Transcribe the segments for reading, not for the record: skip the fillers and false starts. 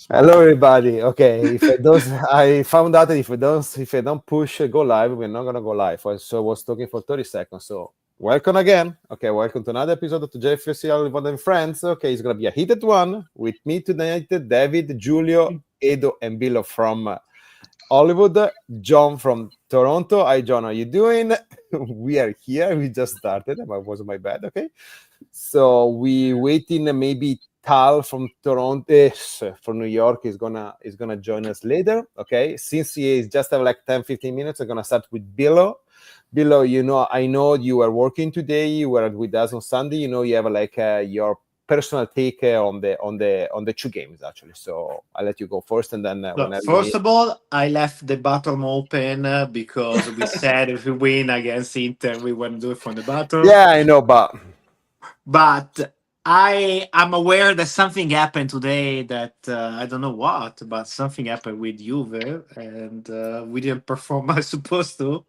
Hello, everybody. Okay, I found out that if I don't push go live, we're not gonna go live. So I was talking for 30 seconds. So welcome again. Okay, welcome to another episode of the JFC Hollywood and Friends. Okay, it's gonna be a heated one with me tonight, David, Giulio, Edo, and Billo from Hollywood. John from Toronto. Hi, John. How you doing? We are here. We just started. It was my bad. Okay. So we waiting maybe Tal from Toronto, from New York is gonna join us later. Okay, since he is just have like 10-15 minutes, I'm gonna start with Billo. Billo, I know you are working today. You were with us on Sunday. You have like your personal take on the two games actually. So I'll let you go first, and then Look, whenever you first need. of all, I left the bottom open because we said if we win against Inter, we want to do it from the bottom. Yeah, I know, but But I'm aware that something happened today that I don't know what, but something happened with Juve, and we didn't perform as supposed to.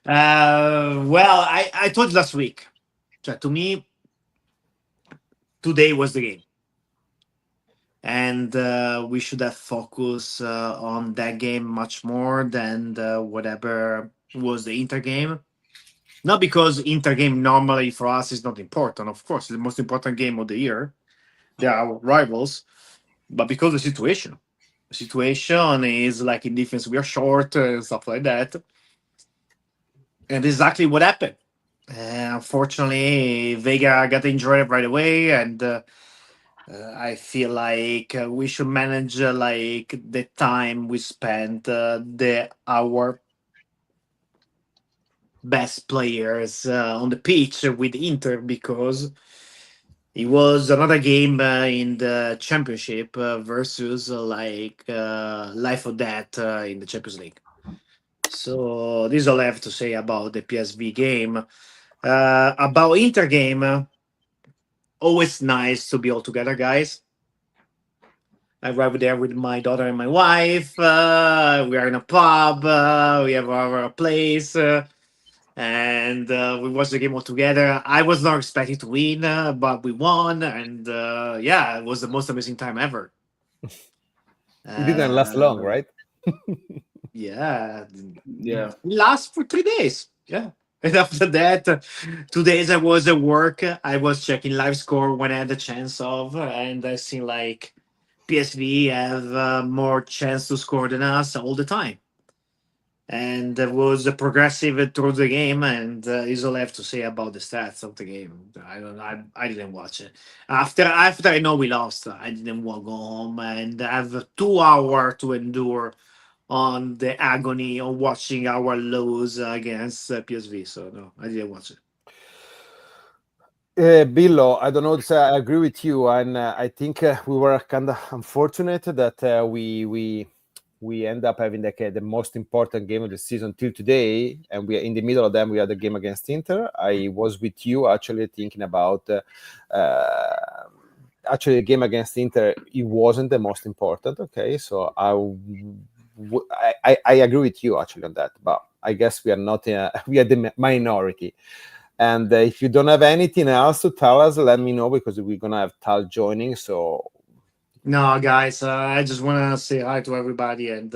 Well, I told you last week. So to me, today was the game, and we should have focused on that game much more than whatever was the Inter game. Not because Inter game normally for us is not important. Of course, it's the most important game of the year. They are our rivals, but because the situation. The situation is like in defense we are short and stuff like that, and exactly what happened. Unfortunately, Vega got injured right away, and I feel like we should manage like the time we spent the our best players on the pitch with Inter because it was another game in the championship versus life or death in the Champions League. So this is all I have to say about the PSV game. About Inter game, always nice to be all together, guys. I arrived there with my daughter and my wife. We are in a pub. We have our place. And we watched the game all together. I was not expecting to win, but we won. And yeah, it was the most amazing time ever. it didn't last long, Uh, right? yeah. Yeah. It lasts for 3 days. Yeah. And after that, 2 days I was at work. I was checking live score when I had the chance of. And I see like PSV have more chance to score than us all the time. And was progressive through the game, and is all I have to say about the stats of the game. I don't. I didn't watch it after I know we lost. I didn't want to go home and have 2 hours to endure on the agony of watching our lose against PSV. So no, I didn't watch it. Billo, I don't know. I agree with you, and I think we were kind of unfortunate that we end up having like the most important game of the season till today, and we are in the middle of them. We had the game against Inter. I was with you actually thinking about actually the game against Inter. It wasn't the most important. Okay, so I agree with you actually on that, but I guess we are not we are the minority. And if you don't have anything else to tell us, let me know because we're gonna have Tal joining. So No, guys, I just want to say hi to everybody, and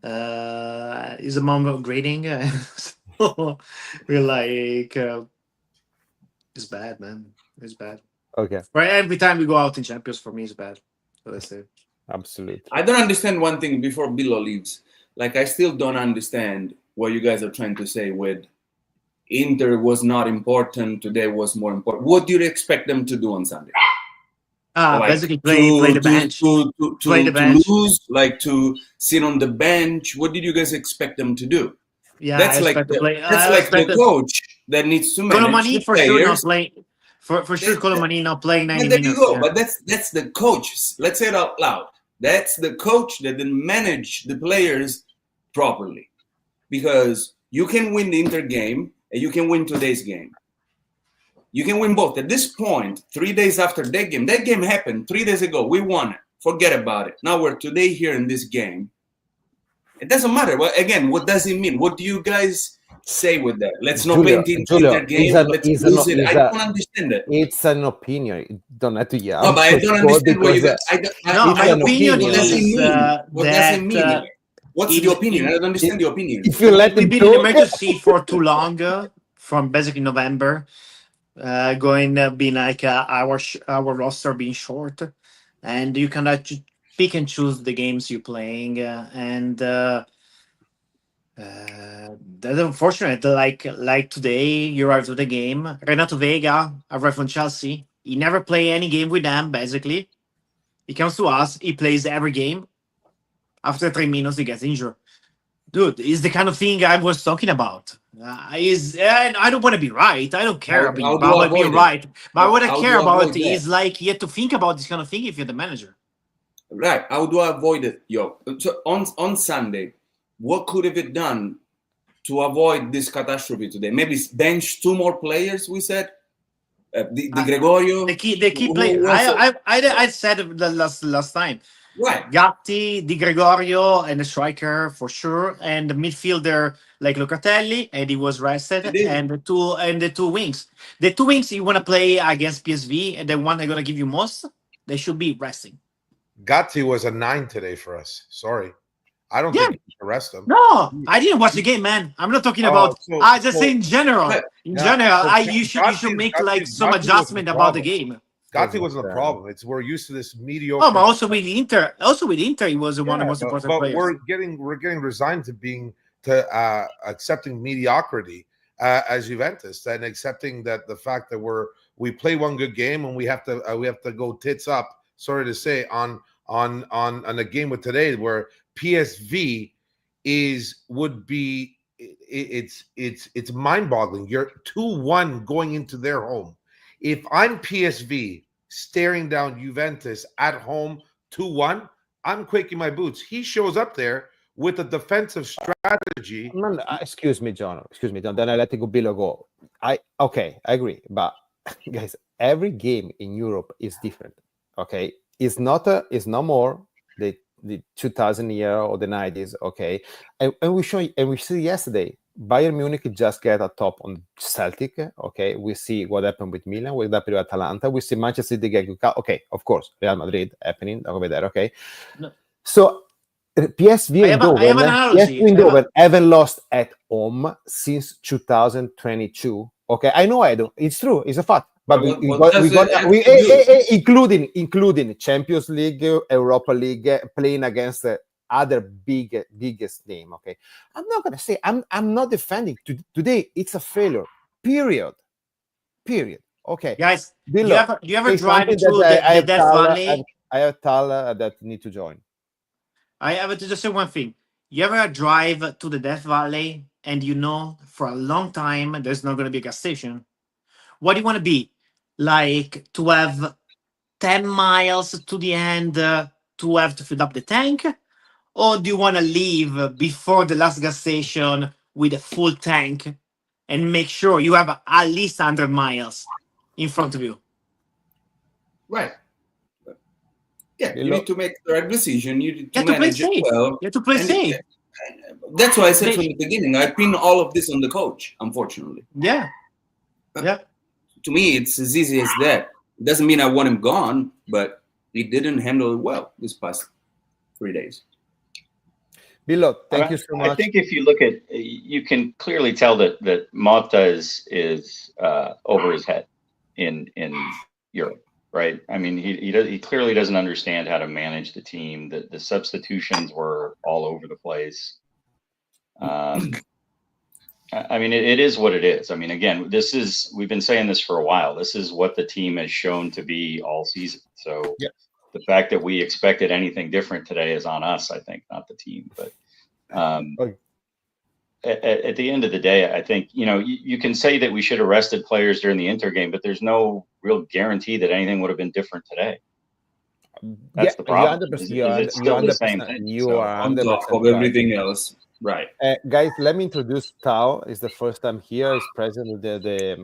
it's a moment of greeting. So we're like, it's bad, man. It's bad. okay, Right, every time we go out in Champions, for me, it's bad. So that's it. absolutely. I don't understand one thing before Bilo leaves. Like, I still don't understand what you guys are trying to say with Inter was not important, today was more important. What do you expect them to do on Sunday? Like Basically, play to the to bench, to to, play the to, to bench. lose, like to sit on the bench? What did you guys expect them to do? Yeah, I That's like expect to play. that's I like expect the that coach that needs to manage the Colomani for sure not players. playing. For sure, Colomani not playing But 90 there you minutes. go. Yeah. But that's the coach. Let's say it out loud. That's the coach that didn't manage the players properly. Because you can win the Inter game and you can win today's game. You can win both. At this point, 3 days after that game happened 3 days ago. We won it. Forget about it. Now we're today here in this game. It doesn't matter. Well, again, what does it mean? What do you guys say with that? Let's not Giulio, paint Giulio, Inter game. Let's lose it. I don't understand it. It's an opinion. You don't have to yell. No, but I don't understand what you got. No, my opinion what does it is mean? What does it mean? that What's the opinion? I don't understand the opinion. If you let we've him been in talk, emergency for too long, from basically November, going being like our roster being short, and you cannot pick and choose the games you're playing, and that's unfortunate. Like today, you arrived to the game. Renato Vega arrived from Chelsea. He never play any game with them. Basically, he comes to us. He plays every game. After 3 minutes, he gets injured. Dude, it's the kind of thing I was talking about. And I don't want to be right. I don't care about being right. But what I care about is like you have to think about this kind of thing if you're the manager. Right. How do I avoid it, yo? So on Sunday, what could have it done to avoid this catastrophe today? Maybe bench 2 more players. We said the Gregorio. The key player. I said it the last time. Right. Gatti, Di Gregorio, and the striker for sure, and the midfielder like Locatelli, and he was rested, and the two wings. The 2 wings you want to play against PSV, and the one they're gonna give you most, they should be resting. Gatti was a 9 today for us. Sorry, I don't think you should rest him. No, I didn't watch the game, man. I'm not talking about. I just say in general. In general, you should make like some adjustment about the game. Gatti wasn't a problem. We're used to this mediocre. Oh, but also with Inter, he was one of the most important players. We're getting resigned to accepting mediocrity as Juventus, and accepting that the fact that we play one good game and we have to go tits up. Sorry to say on a game with today where PSV would be it's mind-boggling. You're 2-1 going into their home. If I'm PSV staring down Juventus at home 2-1, I'm quaking my boots. He shows up there with a defensive strategy. Excuse me, John. Then I let Billo go. I agree. But guys, every game in Europe is different. Okay, it's no more the 2000 year or the 90s. Okay, and we see yesterday. Bayern Munich just get a top on Celtic. Okay, we see what happened with Milan, what happened with Atalanta. We see Manchester City get okay, of course, Real Madrid happening over there. Okay, no. So PSV Eindhoven haven't lost at home since 2022. Okay, I know I do. It's true. It's a fact. But including Champions League, Europa League, playing against other biggest name. Okay, I'm not gonna say I'm not defending today. It's a failure. Period. Okay, guys. Do you ever drive to the Death Valley? I have Tal that need to join. I have to just say one thing. You ever drive to the Death Valley and you know for a long time there's not going to be a gas station? What do you want to be? Like to have 10 miles to the end to have to fill up the tank? Or do you want to leave before the last gas station with a full tank and make sure you have at least 100 miles in front of you? Right. Yeah, you need to make the right decision. You need to manage it well. You have to play safe. That's why I said from the beginning, I pin all of this on the coach, unfortunately. Yeah. To me, it's as easy as that. It doesn't mean I want him gone, but he didn't handle it well this past 3 days. Billo, thank you so much. I think if you look at, you can clearly tell that Motta is over his head in Europe, right? I mean, he clearly doesn't understand how to manage the team. The substitutions were all over the place. I mean, it is what it is. I mean, again, we've been saying this for a while. This is what the team has shown to be all season. So the fact that we expected anything different today is on us, I think, not the team. But at the end of the day, I think, you can say that we should have rested players during the Inter game, but there's no real guarantee that anything would have been different today. That's the problem. It's still the same thing. You are on top of everything else. Right. Guys, let me introduce Tao. It's the first time here. He's president of the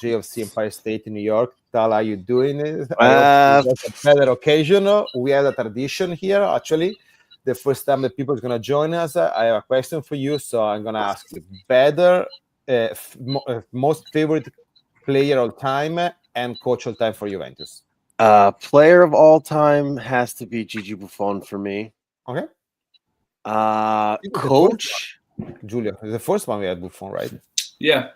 JFC Empire State in New York. Tao, how are you doing? It's a better occasion. We have a tradition here, actually. the first time that people are going to join us, I have a question for you. So I'm going to ask you better, most favorite player of time and coach of time for Juventus. Player of all time has to be Gigi Buffon for me. Okay. Coach, Giulio, the first one we had Buffon, right? Yeah.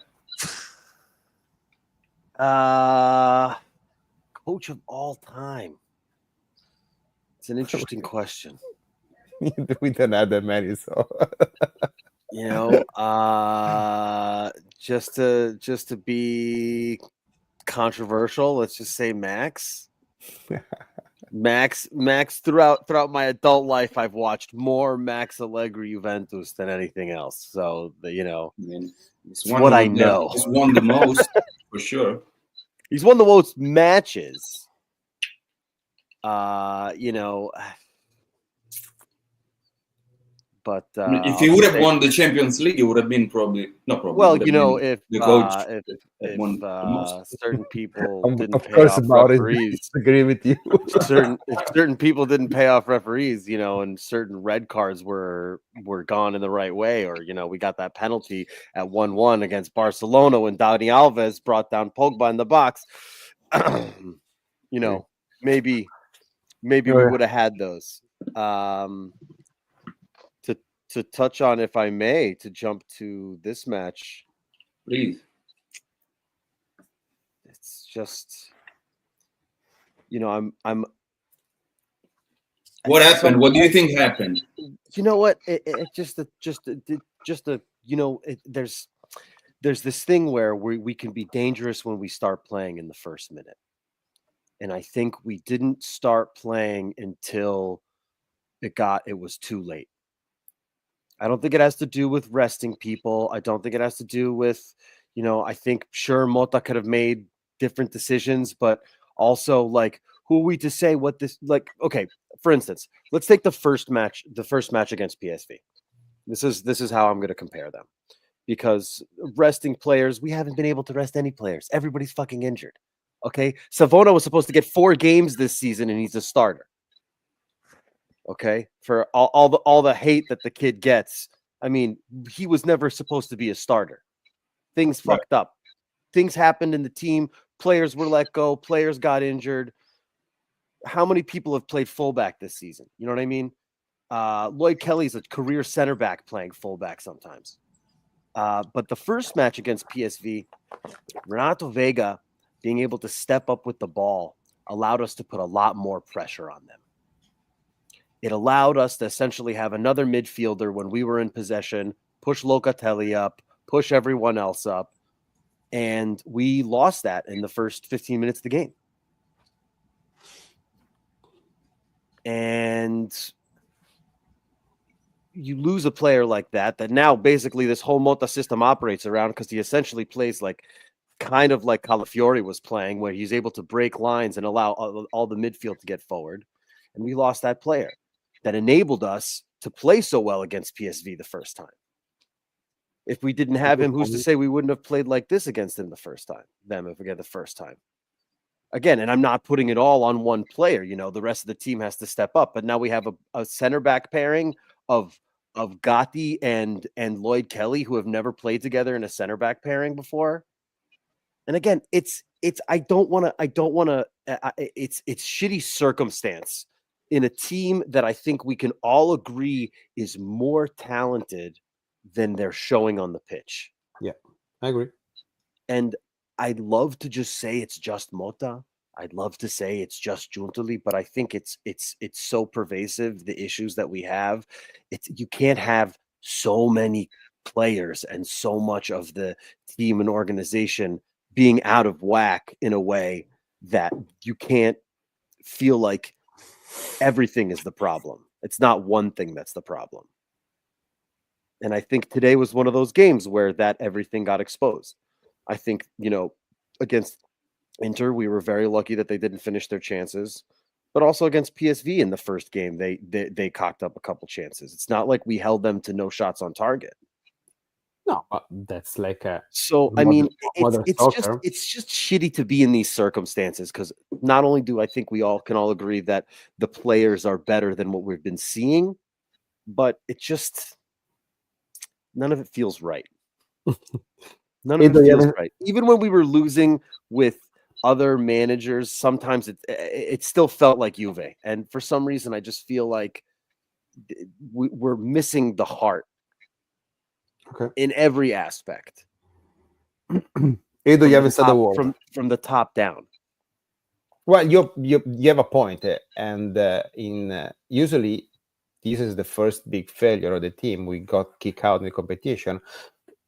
coach of all time. It's an interesting question. We don't have that many, so You know, just to be controversial, let's just say Max. Max throughout my adult life, I've watched more Max Allegri Juventus than anything else. So you know, I mean, it's what I know. He's won the most for sure. He's won the most matches. You know, but If he would have won the Champions League, it would have been probably. Well, you know, if the coach if certain people didn't of pay course, off about it, referees, agree with you. if certain people didn't pay off referees, you know, and certain red cards were gone in the right way, or you know, we got that penalty at 1-1 against Barcelona when Dani Alves brought down Pogba in the box. You know, maybe we would have had those. To touch on, if I may, to jump to this match, please. It's just, you know, I'm. What happened? What do you think happened? You know what? It just you know, there's this thing where we can be dangerous when we start playing in the first minute, and I think we didn't start playing until it was too late. I don't think it has to do with resting people. I don't think it has to do with, you know, I think sure Motta could have made different decisions, but also like who are we to say what this like? Okay, for instance, let's take the first match against PSV. This is how I'm going to compare them, because resting players, we haven't been able to rest any players. Everybody's fucking injured. Okay, Savona was supposed to get 4 games this season, and he's a starter. Okay, for all the hate that the kid gets. I mean, he was never supposed to be a starter. Things fucked up. Things happened in the team. Players were let go. Players got injured. How many people have played fullback this season? You know what I mean? Lloyd Kelly's a career center back playing fullback sometimes. But the first match against PSV, Renato Vega being able to step up with the ball allowed us to put a lot more pressure on them. It allowed us to essentially have another midfielder when we were in possession, push Locatelli up, push everyone else up, and we lost that in the first 15 minutes of the game. And you lose a player like that now basically this whole Motta system operates around, because he essentially plays like kind of like Calafiori was playing, where he's able to break lines and allow all the midfield to get forward. And we lost that player that enabled us to play so well against PSV the first time. If we didn't have him, who's to say we wouldn't have played like this against him the first time? Again, and I'm not putting it all on one player. You know, the rest of the team has to step up. But now we have a center back pairing of Gatti and Lloyd Kelly, who have never played together in a center back pairing before. And again, it's shitty circumstance in a team that I think we can all agree is more talented than they're showing on the pitch. Yeah, I agree. And I'd love to just say it's just Motta. I'd love to say it's just Giuntoli, but I think it's so pervasive, the issues that we have. You can't have so many players and so much of the team and organization being out of whack in a way that you can't feel like everything is the problem. It's not one thing that's the problem. And I think today was one of those games where that everything got exposed. I think, you know, against Inter, we were very lucky that they didn't finish their chances, but also against PSV in the first game, they cocked up a couple chances. It's not like we held them to no shots on target. No, that's like a. So I mean, it's just shitty to be in these circumstances, because not only do I think we all can all agree that the players are better than what we've been seeing, but it just none of it feels right. None of Edo, it you feels haven't- right. Even when we were losing with other managers, sometimes it still felt like Juve. And for some reason, I just feel like we're missing the heart in every aspect. Edo, From you haven't the said a top- word. from the top down. Well, you have a point, and usually this is the first big failure of the team. We got kicked out in the competition.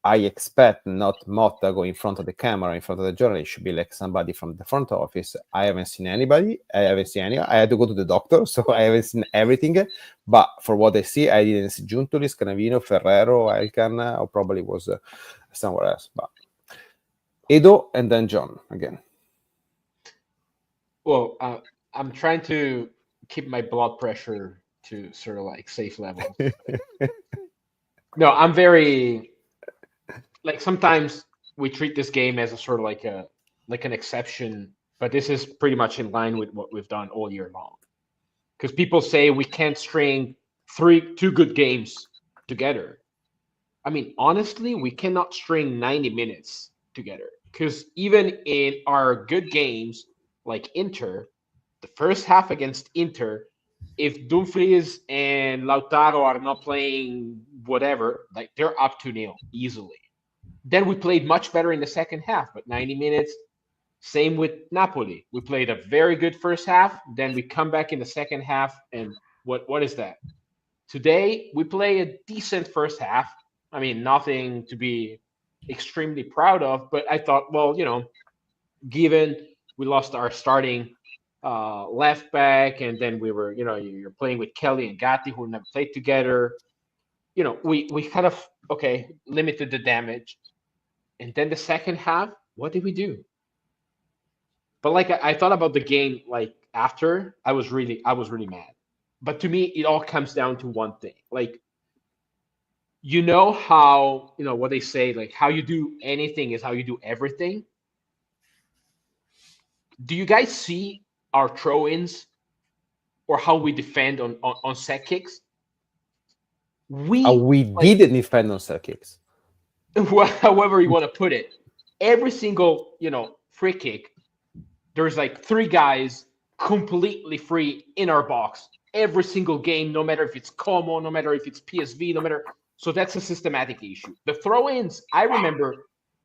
I expect not Motta go in front of the camera, in front of the journalist. It should be like somebody from the front office. I haven't seen anybody. I haven't seen any. I had to go to the doctor, so I haven't seen everything. But for what I see, I didn't see Giuntoli, Scanavino, Ferrero, Elkan, or probably was somewhere else. But Edo and then John again. Well, I'm trying to keep my blood pressure to sort of like safe levels. No, I'm very like sometimes we treat this game as a sort of like an exception, but this is pretty much in line with what we've done all year long. Because people say we can't string two good games together. I mean, honestly, we cannot string 90 minutes together. Because even in our good games, like Inter, the first half against Inter, if Dumfries and Lautaro are not playing whatever, like they're up 2-0 easily. Then we played much better in the second half, but 90 minutes. Same with Napoli. We played a very good first half. Then we come back in the second half, and what is that? Today we play a decent first half. I mean, nothing to be extremely proud of, but I thought, well, given we lost our starting left back, and then we were, you're playing with Kelly and Gatti who never played together. We kind of limited the damage, and then the second half, what did we do? But like I thought about the game, like after I was really mad. But to me, it all comes down to one thing. Like, how what they say, like how you do anything is how you do everything. Do you guys see our throw-ins or how we defend on set kicks? We didn't defend on set kicks. However you want to put it, every single free kick, there's like 3 guys completely free in our box every single game, no matter if it's Como, no matter if it's PSV, no matter. So that's a systematic issue. The throw-ins, I remember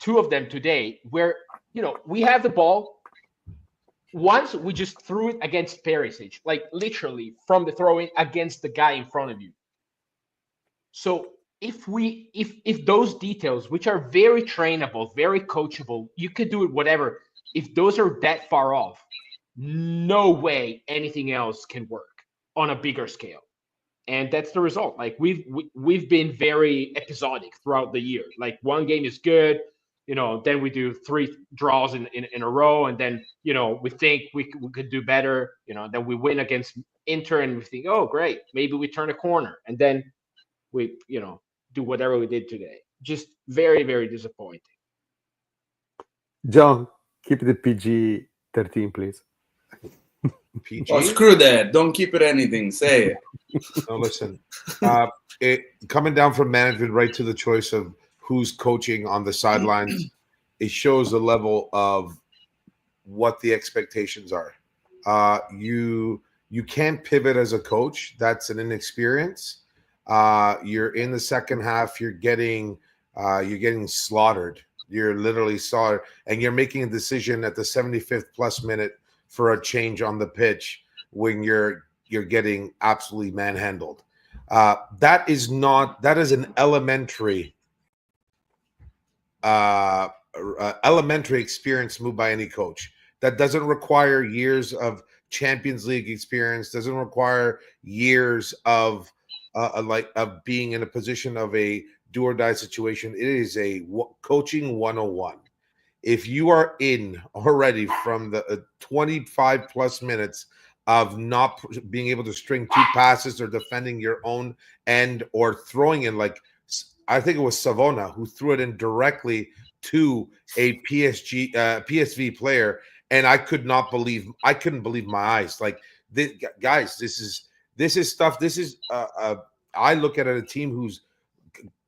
2 of them today where we have the ball. Once we just threw it against Perisic, like literally from the throw-in against the guy in front of you. So if those details, which are very trainable, very coachable, you could do it whatever. If those are that far off, no way anything else can work on a bigger scale. And that's the result. Like we've been very episodic throughout the year. Like one game is good, then we do 3 draws in a row, and then we think we could do better. Then we win against Inter, and we think, oh great, maybe we turn a corner, and then we do whatever we did today. Just very, very disappointing. John, keep the PG-13, please. PG? Oh, screw that. Don't keep it anything. Say it. No, listen. Coming down from management right to the choice of who's coaching on the sidelines, it shows the level of what the expectations are. You can't pivot as a coach. That's an inexperience. You're in the second half. You're getting slaughtered. You're literally slaughtered, and you're making a decision at the 75th plus minute for a change on the pitch when you're getting absolutely manhandled. That is an elementary experience move by any coach. That doesn't require years of Champions League experience, doesn't require years of being in a position of a do or die situation. It is a coaching 101. If you are in already from the 25 plus minutes of not being able to string 2 passes or defending your own end or throwing in, like I think it was Savona who threw it in directly to a PSV player, and I couldn't believe my eyes. Like, guys, this is stuff. This is I look at it a team who's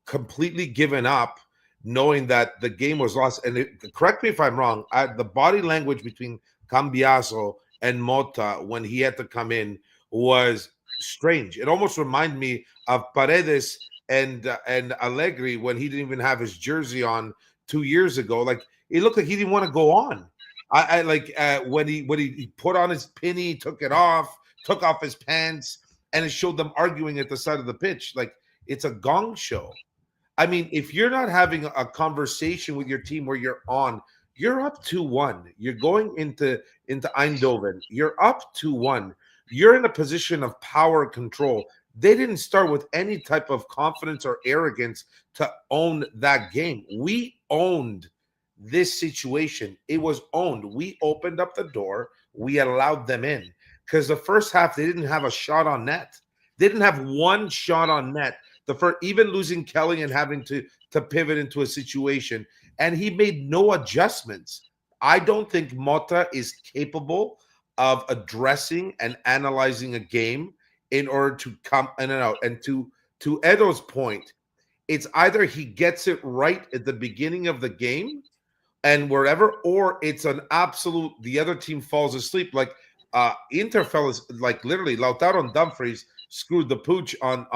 completely given up, knowing that the game was lost. And correct me if I'm wrong, the body language between Cambiaso and Mota when he had to come in was strange. It almost reminded me of Paredes and Allegri when he didn't even have his jersey on 2 years ago. Like, it looked like he didn't want to go on. I like when he put on his pinny, took off his pants, and it showed them arguing at the side of the pitch. Like, it's a gong show. I mean, if you're not having a conversation with your team where you're up 2-1. You're going into Eindhoven. You're up 2-1. You're in a position of power control. They didn't start with any type of confidence or arrogance to own that game. We owned this situation. It was owned. We opened up the door. We allowed them in. Because the first half, they didn't have a shot on net. They didn't have one shot on net. Even losing Kelly and having to pivot into a situation, and he made no adjustments. I don't think Mota is capable of addressing and analyzing a game in order to come in and out. And to Edo's point, it's either he gets it right at the beginning of the game and wherever, or it's an absolute, the other team falls asleep. Like Inter fellas, like literally Lautaro and Dumfries screwed the pooch on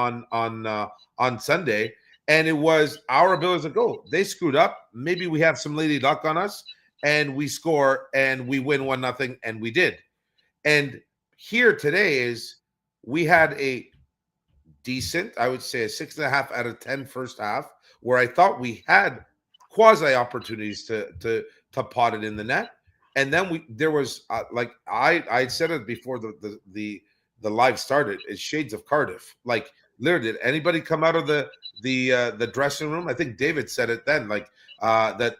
Sunday, and it was our ability to go. They screwed up. Maybe we have some lady luck on us, and we score and we win 1-0, and we did. And here today is we had a decent, I would say a 6.5 out of 10 first half, where I thought we had quasi opportunities to pot it in the net, and then there was like I said it before the live started. It's shades of Cardiff. Like, literally, did anybody come out of the dressing room? I think David said it then. Like I'm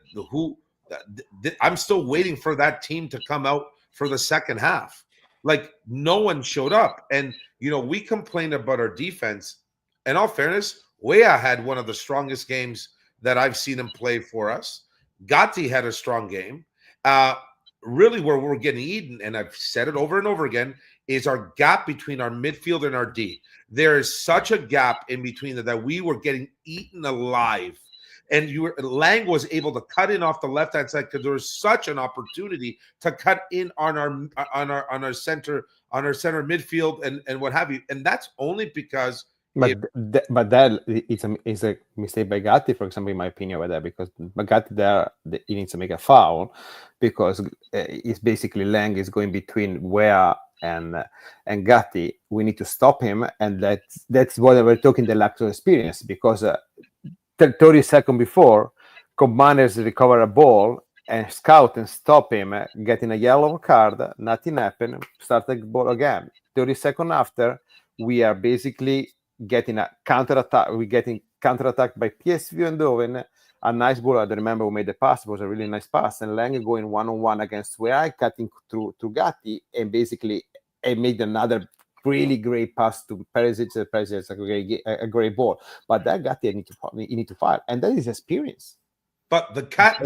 still waiting for that team to come out for the second half. Like, no one showed up, and we complained about our defense. In all fairness, Weah had one of the strongest games that I've seen him play for us. Gatti had a strong game. Really, where we're getting eaten, and I've said it over and over again, is our gap between our midfield and our D. There is such a gap in between that we were getting eaten alive. And Lang was able to cut in off the left-hand side because there was such an opportunity to cut in on our center midfield and what have you. And that's only because that is a mistake by Gatti, for example, in my opinion, with that, because Gatti he needs to make a foul because it's basically Lang is going between Weah and Gatti. We need to stop him, and that's what we're talking, the lack of experience, because 30 seconds before, Koopmeiners recover a ball and scout and stop him, getting a yellow card, nothing happened, start the ball again. 30 seconds after, we are basically getting a counter-attack. We're getting counter-attacked by PSV Eindhoven. A nice ball. I remember we made the pass. It was a really nice pass. And Lang going one-on-one against Weah, cutting through Gatti, and basically made another really great pass to Perisic. Perisic, a great ball. But that Gatti, you need to fire. And that is experience. But the cut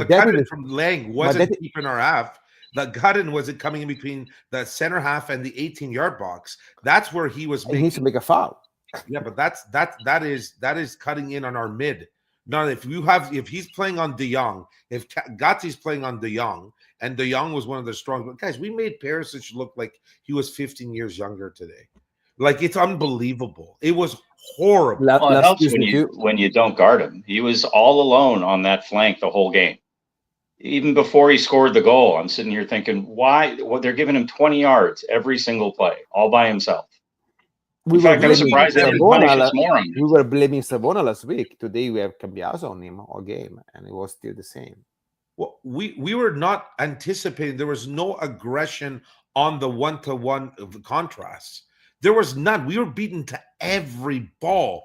from Lang wasn't keeping our half. The cut-in wasn't coming in between the center half and the 18-yard box. That's where he was making. He needs to make a foul. Yeah, but that is cutting in on our mid. Now, if he's playing on De Jong, if Gatti's playing on De Jong, and De Jong was one of the strong guys, we made Perisic look like he was 15 years younger today. Like, it's unbelievable. It was horrible. Well, it helps when you don't guard him. He was all alone on that flank the whole game. Even before he scored the goal, I'm sitting here thinking, why? Well, they're giving him 20 yards every single play, all by himself. We were blaming Sabona last week. Today we have Cambiaso on him all game, and it was still the same. Well, we were not anticipating. There was no aggression on the one-to-one of the contrasts. There was none. We were beaten to every ball.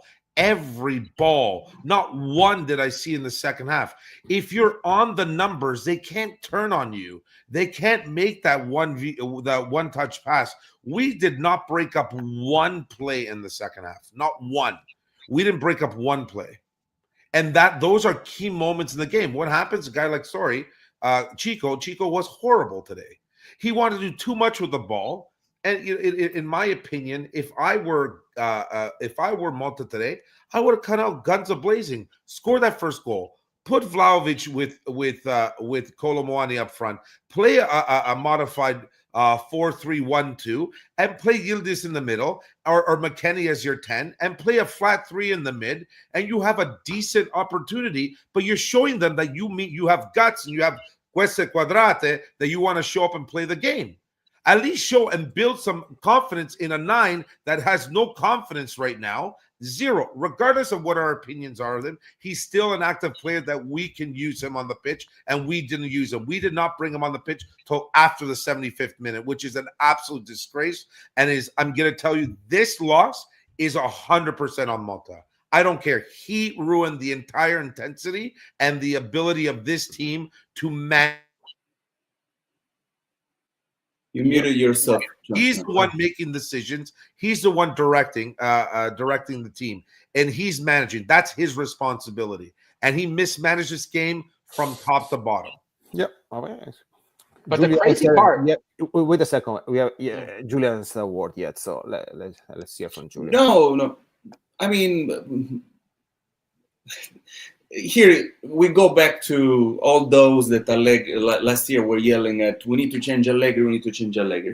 Not one did I see in the second half. If you're on the numbers, they can't turn on you. They can't make that one touch pass. We did not break up one play in the second half. Not one. We didn't break up one play. And those are key moments in the game. What happens? A guy like Chico was horrible today. He wanted to do too much with the ball. And in my opinion, if I were Malta today, I would have come out guns a blazing, score that first goal, put Vlahovic with Kolomoani up front, play a modified 4-3-1-2, and play Yildiz in the middle, or McKennie as your 10, and play a flat 3 in the mid, and you have a decent opportunity. But you're showing them that you have guts and you have queste quadrate, that you want to show up and play the game. At least show and build some confidence in a 9 that has no confidence right now. Zero. Regardless of what our opinions are of him, he's still an active player that we can use him on the pitch, and we didn't use him. We did not bring him on the pitch till after the 75th minute, which is an absolute disgrace. And I'm going to tell you, this loss is 100% on Malta. I don't care. He ruined the entire intensity and the ability of this team to manage. You muted yourself. He's the one making decisions. He's the one directing the team, and he's managing. That's his responsibility, and he mismanaged this game from top to bottom. Yep. But the crazy part. Yeah. Wait a second. We have Julian's word yet, so let's hear from Julian. No. I mean, here we go back to all those that last year were yelling at, we need to change Allegri.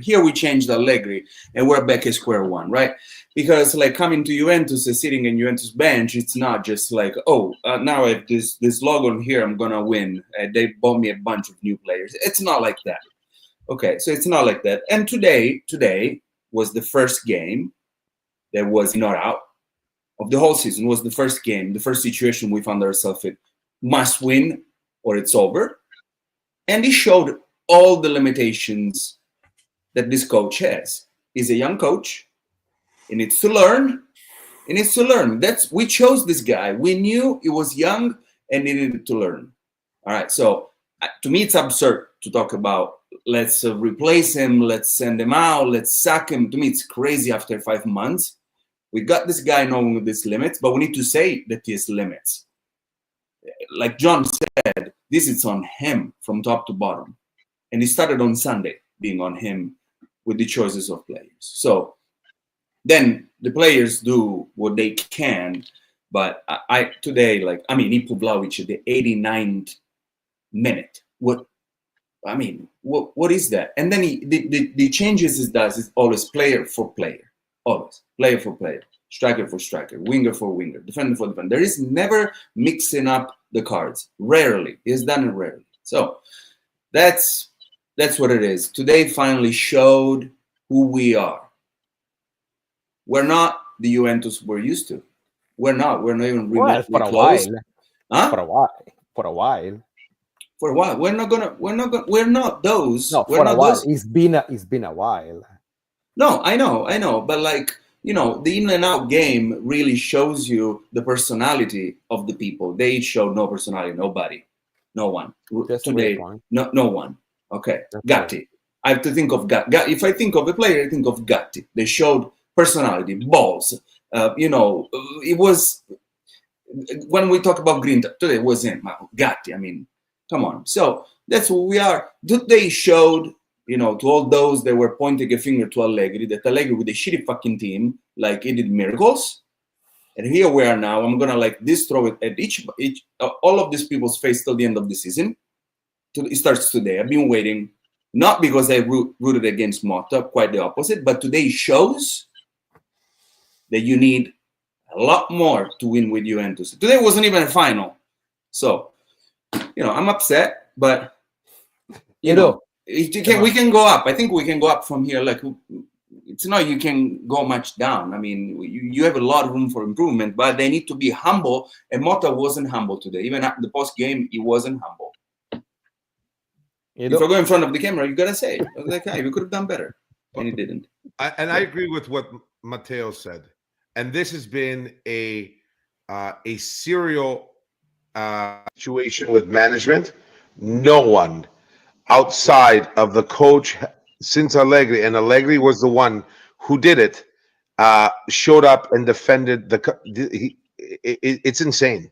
Here we changed Allegri, and we're back at square one, right? Because like coming to Juventus and sitting in Juventus bench, it's not just like, now I have this logo on here, I'm gonna win. They bought me a bunch of new players. It's not like that. Okay, so it's not like that. And today was the first game that was not out of the whole season. Was the first game, the first situation we found ourselves in. Must win or it's over. And he showed all the limitations that this coach has. He's a young coach. He needs to learn. We chose this guy. We knew he was young and he needed to learn. All right. So to me, it's absurd to talk about let's replace him, let's send him out, let's sack him. To me, it's crazy after 5 months. We got this guy knowing these limits, but we need to say that he has limits. Like John said, this is on him from top to bottom. And it started on Sunday being on him with the choices of players. So then the players do what they can. But today, he put Vlahovic at the 89th minute. What is that? And then the changes he does is always player for player. Always player for player, striker for striker, winger for winger, defender for defender. There is never mixing up the cards. Rarely. He has done it rarely. So that's what it is. Today finally showed who we are. We're not the Juventus we're used to. We're not even remotely close. Huh? For a while. We're not those. No, we're for not a while. those. It's been a while. No, I know. But the in and out game really shows you the personality of the people. They showed no personality, nobody, no one. That's today. No one. Okay, That's Gatti. Right. I have to think of Gatti. If I think of a player, I think of Gatti. They showed personality, balls. It was when we talk about Grinta today. It was him, Gatti. I mean, come on. So that's who we are. They showed. To all those that were pointing a finger to Allegri, that Allegri with a shitty fucking team, he did miracles. And here we are now. I'm gonna throw it at all of these people's face till the end of the season. It starts today. I've been waiting, not because I rooted against Motta, quite the opposite, but today shows that you need a lot more to win with Juventus. Today wasn't even a final. So, I'm upset, but we can go up. I think we can go up from here. It's not you can go much down. I mean, you have a lot of room for improvement, but they need to be humble. And Motta wasn't humble today. Even at the post game, he wasn't humble. If I go in front of the camera, you gotta say, we could have done better, and he didn't. I agree with what Matteo said. And this has been a serial situation with management. No one outside of the coach since Allegri, and Allegri was the one who did it, showed up and defended it's insane.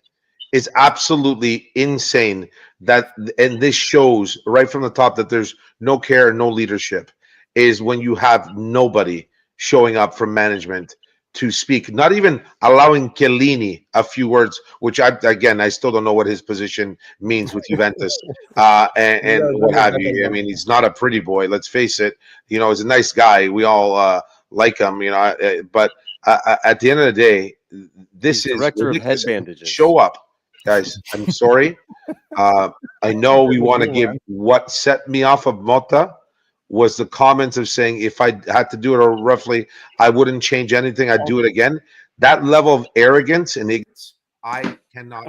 It's absolutely insane and this shows right from the top that there's no care and no leadership. is when you have nobody showing up from management to speak, not even allowing Chiellini a few words, which I still don't know what his position means with Juventus and what have you. I mean, he's not a pretty boy, let's face it. You know, he's a nice guy. We all like him, you know, but at the end of the day, this He's is director of ridiculous. head bandages. Show up, guys. I'm sorry. I know we want to give. What set me off of Motta was the comments of saying if I had to do it roughly, I wouldn't change anything. I'd do it again. That level of arrogance and ignorance, I cannot.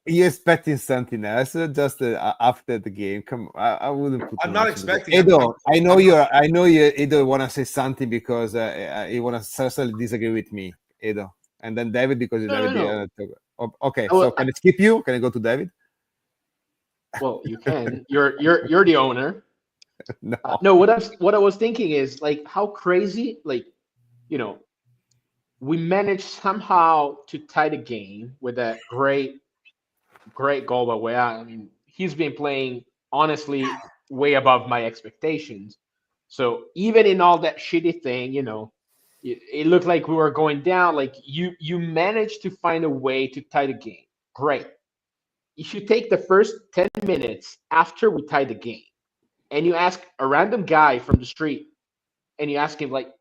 You expecting something else just after the game? Come, I wouldn't. Put I'm too not much expecting. Edo, I know you. Edo want to say something because he want to certainly disagree with me, Edo, and then David because David. No. Okay, so can I skip you? Can I go to David? Well, you can. You're the owner. No. No, what I was thinking is like how crazy, like, you know, we managed somehow to tie the game with that great goal by Weah. I mean, he's been playing honestly way above my expectations. So even in all that shitty thing, you know, it looked like we were going down. Like you managed to find a way to tie the game. Great. If you take the first 10 minutes after we tied the game, and you ask a random guy from the street, and you ask him, like,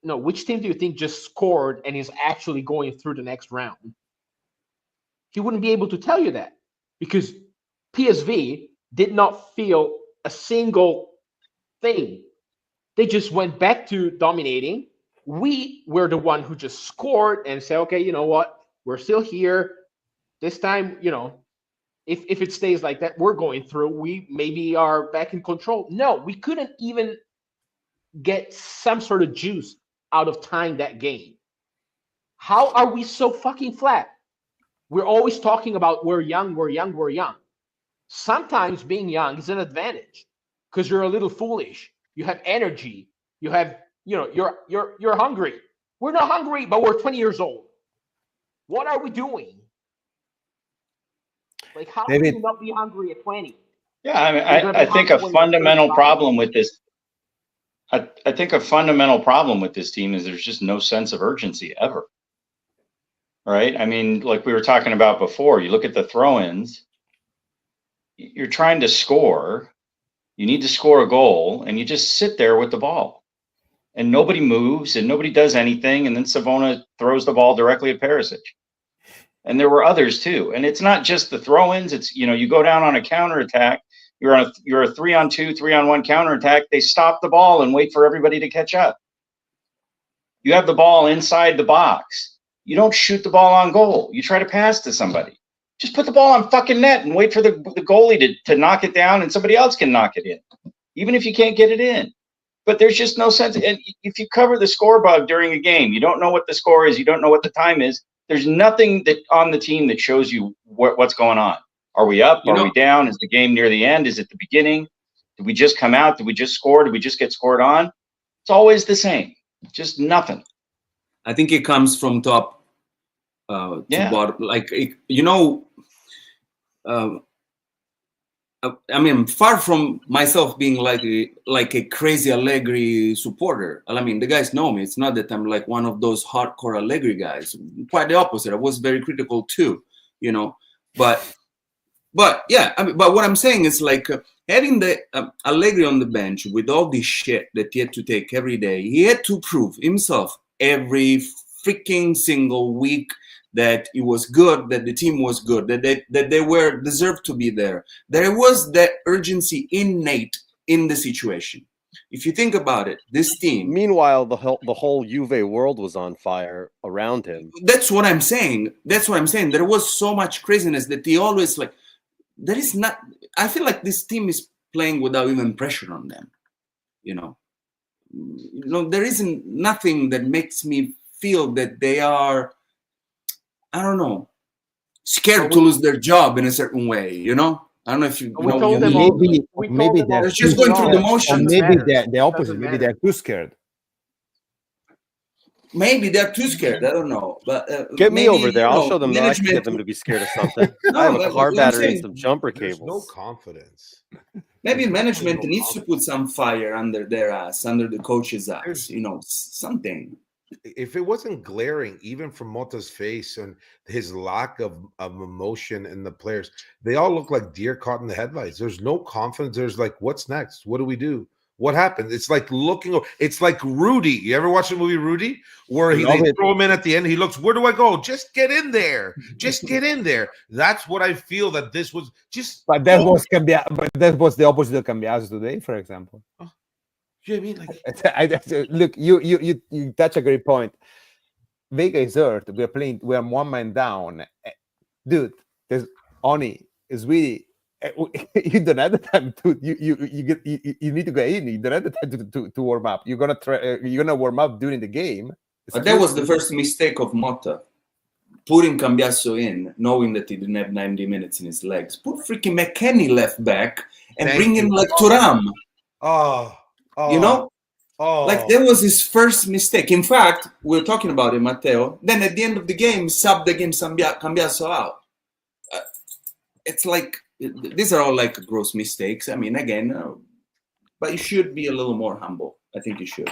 which team do you think just scored and is actually going through the next round? He wouldn't be able to tell you that because PSV did not feel a single thing. They just went back to dominating. We were the one who just scored and said, okay, you know what? We're still here. This time, you know, if it stays like that, we're going through. We maybe are back in control. No, we couldn't even get some sort of juice out of tying that game. How are we so fucking flat? We're always talking about we're young. Sometimes being young is an advantage because you're a little foolish. You have energy. You have, you know, you're hungry. We're not hungry, but we're 20 years old. What are we doing? Like, how can you not be hungry at 20? Yeah, I mean, I think a fundamental problem with this. I think a fundamental problem with this team is there's just no sense of urgency ever. Right? I mean, like we were talking about before, you look at the throw-ins, you're trying to score, you need to score a goal, and you just sit there with the ball. And nobody moves and nobody does anything, and then Savona throws the ball directly at Perisic. And there were others too. And it's not just the throw-ins, it's, you know, you go down on a counterattack, you're a 3-on-2, 3-on-1 counterattack, they stop the ball and wait for everybody to catch up. You have the ball inside the box. You don't shoot the ball on goal. You try to pass to somebody. Just put the ball on fucking net and wait for the goalie to knock it down and somebody else can knock it in, even if you can't get it in. But there's just no sense. And if you cover the score bug during a game, you don't know what the score is, you don't know what the time is. There's nothing that on the team that shows you what's going on. Are we up? Are we down? Is the game near the end? Is it the beginning? Did we just come out? Did we just score? Did we just get scored on? It's always the same. Just nothing. I think it comes from top to bottom. Like, you know, I mean, far from myself being like a crazy Allegri supporter. I mean, the guys know me. It's not that I'm like one of those hardcore Allegri guys. Quite the opposite. I was very critical too, you know. But yeah, I mean, but what I'm saying is like having the Allegri on the bench with all this shit that he had to take every day. He had to prove himself every freaking single week that it was good, that the team was good, that they were deserved to be there. There was that urgency innate in the situation. If you think about it, this team. Meanwhile, the whole Juve world was on fire around him. That's what I'm saying. There was so much craziness that he always like. There is not. I feel like this team is playing without even pressure on them. You know, there isn't nothing that makes me feel that they are. I don't know, scared to lose their job in a certain way, you know? I don't know if you know. Maybe they're just going through the motions. Maybe they're the opposite. Maybe they're too scared. Maybe they're too scared. I don't know. But get me over there. I'll show them that I can get them to be scared of something. I have a car battery and some jumper cables. No confidence. Maybe management needs to put some fire under their ass, under the coach's ass. You know, something. If it wasn't glaring, even from Motta's face and his lack of emotion in the players, they all look like deer caught in the headlights. There's no confidence. There's like, what's next? What do we do? What happened? It's like it's like Rudy. You ever watch the movie Rudy? Where they throw him in at the end. He looks, where do I go? Just get in there. Just get in there. That's what I feel that this was just. But that was that was the opposite of Cambiaso today, for example. Oh, you know what I mean? Like, look, you touch a great point. Vega is hurt. We are one man down, dude. There's Oni is really. You don't have the time to you need to go in. You don't have the time to warm up. You're gonna warm up during the game. But that was the first mistake of Motta, putting Cambiaso in, knowing that he didn't have 90 minutes in his legs. Put freaking McKennie left back and bring in like Thuram. You know, like that was his first mistake. In fact, we're talking about it, Matteo. Then at the end of the game, subbed again Cambiaso out. It's like. These are all like gross mistakes. I mean, again, but you should be a little more humble. I think you should.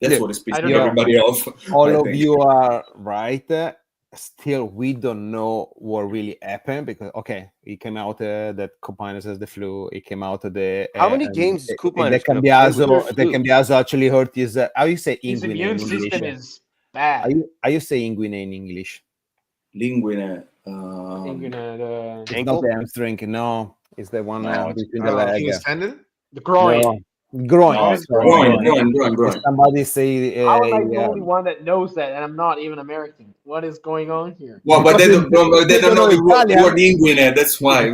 That's what is pissing everybody off. All of you are right. Still, we don't know what really happened because he came out that Koop Meiners has the flu. He came out of the. How many games is Koop Meiners? The Cambiaso actually hurt his. How you say His inguine immune in English? system is bad. How you say inguine in English? Linguine. It's Ankle? not the hamstring. No, it's the one between the leg. tendon? The groin. No. Groin. Oh, sorry. groin. Somebody say. How am I the only one that knows that, and I'm not even American? What is going on here? Well, but they don't know the Italian. word inguine. That's why.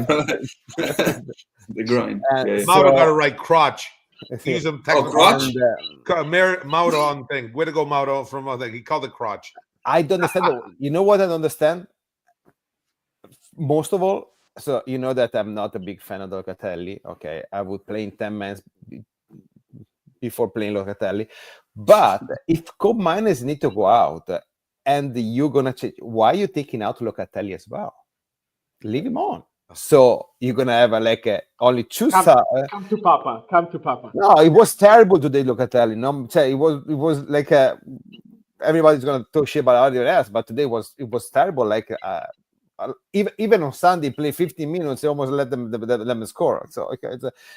The groin. Mauro got it right. Crotch. Use him technical. Crotch? Mauro on thing. Way to go, Mauro. From I think he called it crotch. I don't understand. You know what I don't understand? Most of all, so you know that I'm not a big fan of Locatelli. Okay, I would play in 10 men before playing Locatelli. But if Koop Meiners need to go out and you're gonna change, why are you taking out Locatelli as well? Leave him on. So you're gonna have only two. Come to Papa. Come to Papa. No, it was terrible today, Locatelli. No, it was like everybody's gonna talk shit about everybody else, but today it was terrible. Like. Even on Sunday, play 15 minutes, they almost let them score. So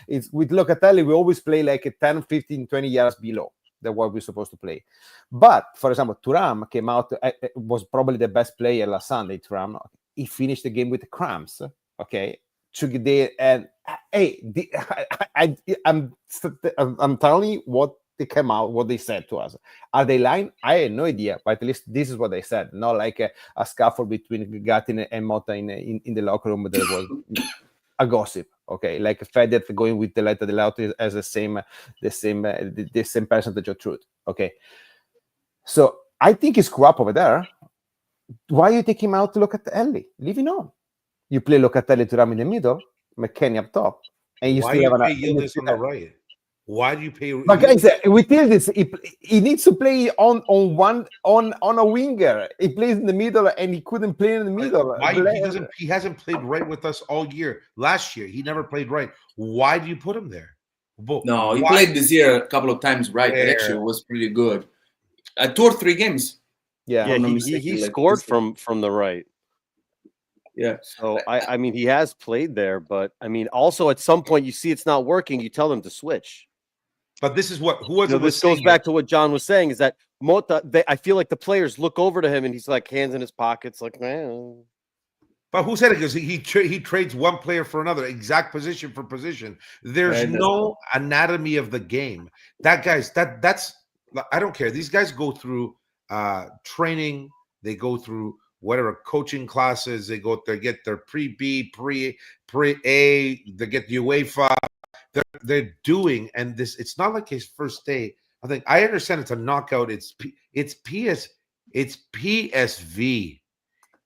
it's with Locatelli, we always play like a 10, 15, 20 yards below than what we're supposed to play. But for example, Thuram came out, was probably the best player last Sunday. Thuram, he finished the game with the cramps. Okay, took it there, and I'm telling you what they came out, what they said to us. Are they lying? I had no idea, but at least this is what they said. Not like a scuffle between Gattin and Motta in the locker room. There was a gossip. Okay, like Fedez going with the letter Laut as the same percentage of truth. Okay, so I think it's crap over there. Why you take him out to Locatelli? Leave him on. You play Locatelli to Thuram in the middle, McKennie up top, and you still have Yildiz on the right. Why do you pay? But guys, with Yildiz, he needs to play on a winger. He plays in the middle, and he couldn't play in the middle. Why he hasn't played right with us all year. Last year, he never played right. Why do you put him there? No, he played this year a couple of times right. Actually, it was pretty good. 2 or 3 games. Yeah, he scored from the right. Yeah. So I mean, he has played there, but I mean, also at some point you see it's not working, you tell them to switch. But this is this goes back to what John was saying, is that Motta, I feel like the players look over to him and he's like hands in his pockets, like, man. But who said it? Because he trades one player for another, exact position for position. There's no anatomy of the game. That's I don't care. These guys go through training. They go through whatever coaching classes. They get their pre-B, pre-A. They get the UEFA. They're doing, and this. It's not like his first day. I understand it's a knockout. It's PSV.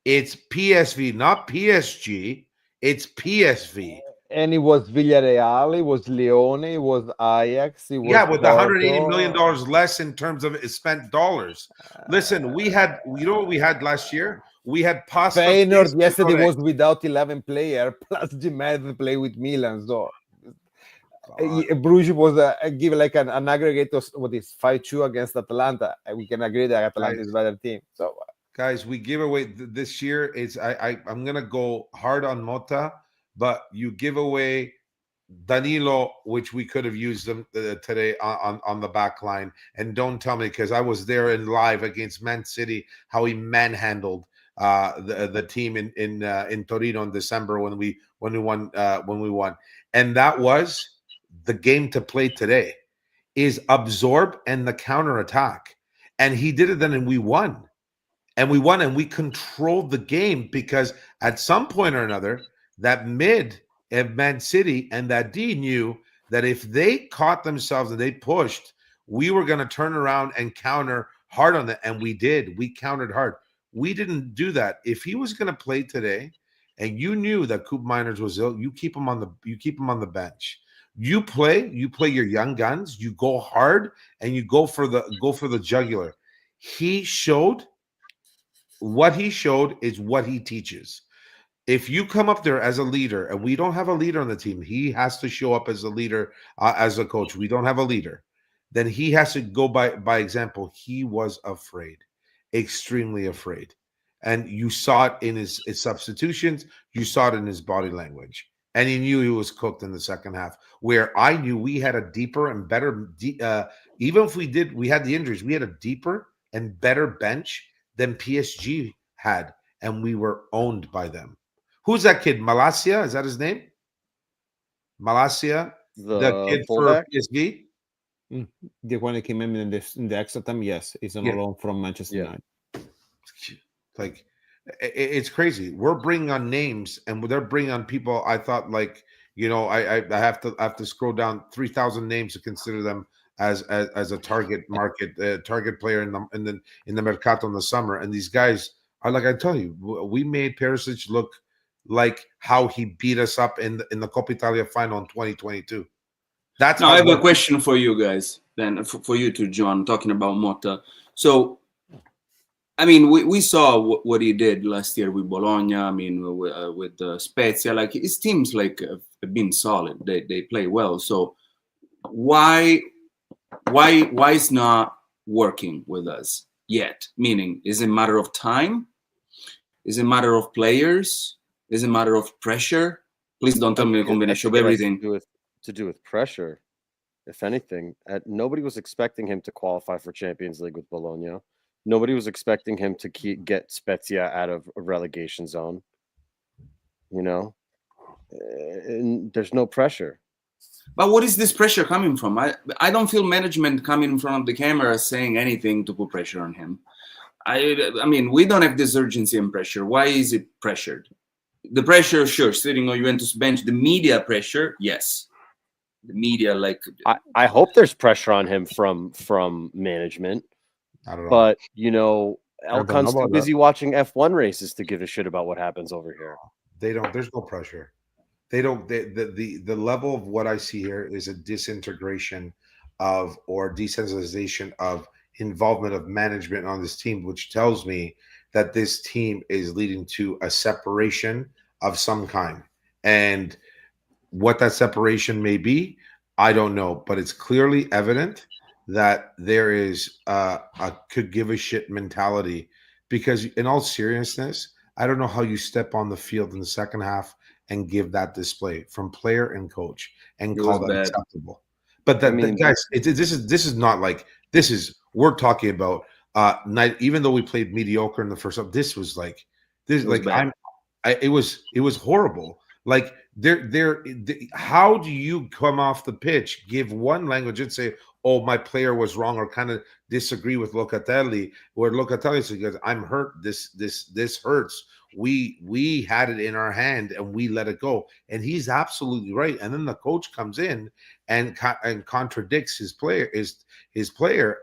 It's PSV, not PSG. It's PSV. And it was Villarreal, it was Lione, it was Ajax. It was with $180 million less in terms of spent dollars. Listen, we had, you know what we had last year? We had Pasta. Feyenoord yesterday was without 11 players, plus Jimenez play with Milan. So Bruges was give like an aggregate of what is 5-2 against Atalanta, and we can agree that Atalanta is a better team. So guys, we give away this year. It's I'm gonna go hard on Mota, but you give away Danilo, which we could have used them today on the back line. And don't tell me, because I was there in live against Man City, how he manhandled the team in Torino in December when we won. And that was the game to play today, is absorb and the counter attack. And he did it then, and we won. And we controlled the game, because at some point or another, that mid of Man City and that D knew that if they caught themselves and they pushed, we were going to turn around and counter hard on that. And we did. We countered hard. We didn't do that. If he was going to play today and you knew that Coop Miners was ill, you keep him on the bench. You play your young guns, you go hard, and you go for the jugular. What he showed is what he teaches. If you come up there as a leader, and we don't have a leader on the team, he has to show up as a leader, as a coach. We don't have a leader. Then he has to go by example. He was afraid, extremely afraid. And you saw it in his substitutions. You saw it in his body language. And he knew he was cooked in the second half, where I knew we had a deeper and better, even if we had the injuries, we had a deeper and better bench than PSG had, and we were owned by them. Who's that kid? Malacia? Is that his name? Malacia? The kid fullback? for PSG? the one that came in the extra time, yes, is on loan from Manchester United. Like, it's crazy. We're bringing on names, and they're bringing on people. I thought, like, I have to scroll down 3,000 names to consider them as a target market target player in the Mercato in the summer. And these guys are, like I tell you, we made Perisic look like how he beat us up in the Coppa Italia final in 2022. That's now I have a question for you guys, then for you too, John, talking about Motta. So, I mean, we saw what he did last year with Bologna. I mean, with Spezia, like his teams like have been solid. They play well. So why it's not working with us yet? Meaning, is it a matter of time? Is it a matter of players? Is it a matter of pressure? Please don't tell me a combination of everything. To do with pressure, if anything. Nobody was expecting him to qualify for Champions League with Bologna. Nobody was expecting him to get Spezia out of a relegation zone. And there's no pressure. But what is this pressure coming from? I don't feel management coming in front of the camera saying anything to put pressure on him. I mean, we don't have this urgency and pressure. Why is it pressured? The pressure, sure, sitting on Juventus bench. The media pressure, yes. The media, like, I hope there's pressure on him from management. I don't know. But Elkan's too busy watching F1 races to give a shit about what happens over here. There's no pressure. The level of what I see here is a disintegration or desensitization of involvement of management on this team, which tells me that this team is leading to a separation of some kind. And what that separation may be, I don't know, but it's clearly evident that there is a could give a shit mentality, because in all seriousness, I don't know how you step on the field in the second half and give that display from player and coach and call that acceptable. But guys, this is not like, we're talking about even though we played mediocre in the first half, it was horrible. Like, how do you come off the pitch, give one language and say, oh, my player was wrong, or kind of disagree with Locatelli, where Locatelli says, I'm hurt, this hurts, we had it in our hand and we let it go, and he's absolutely right. And then the coach comes in and contradicts his player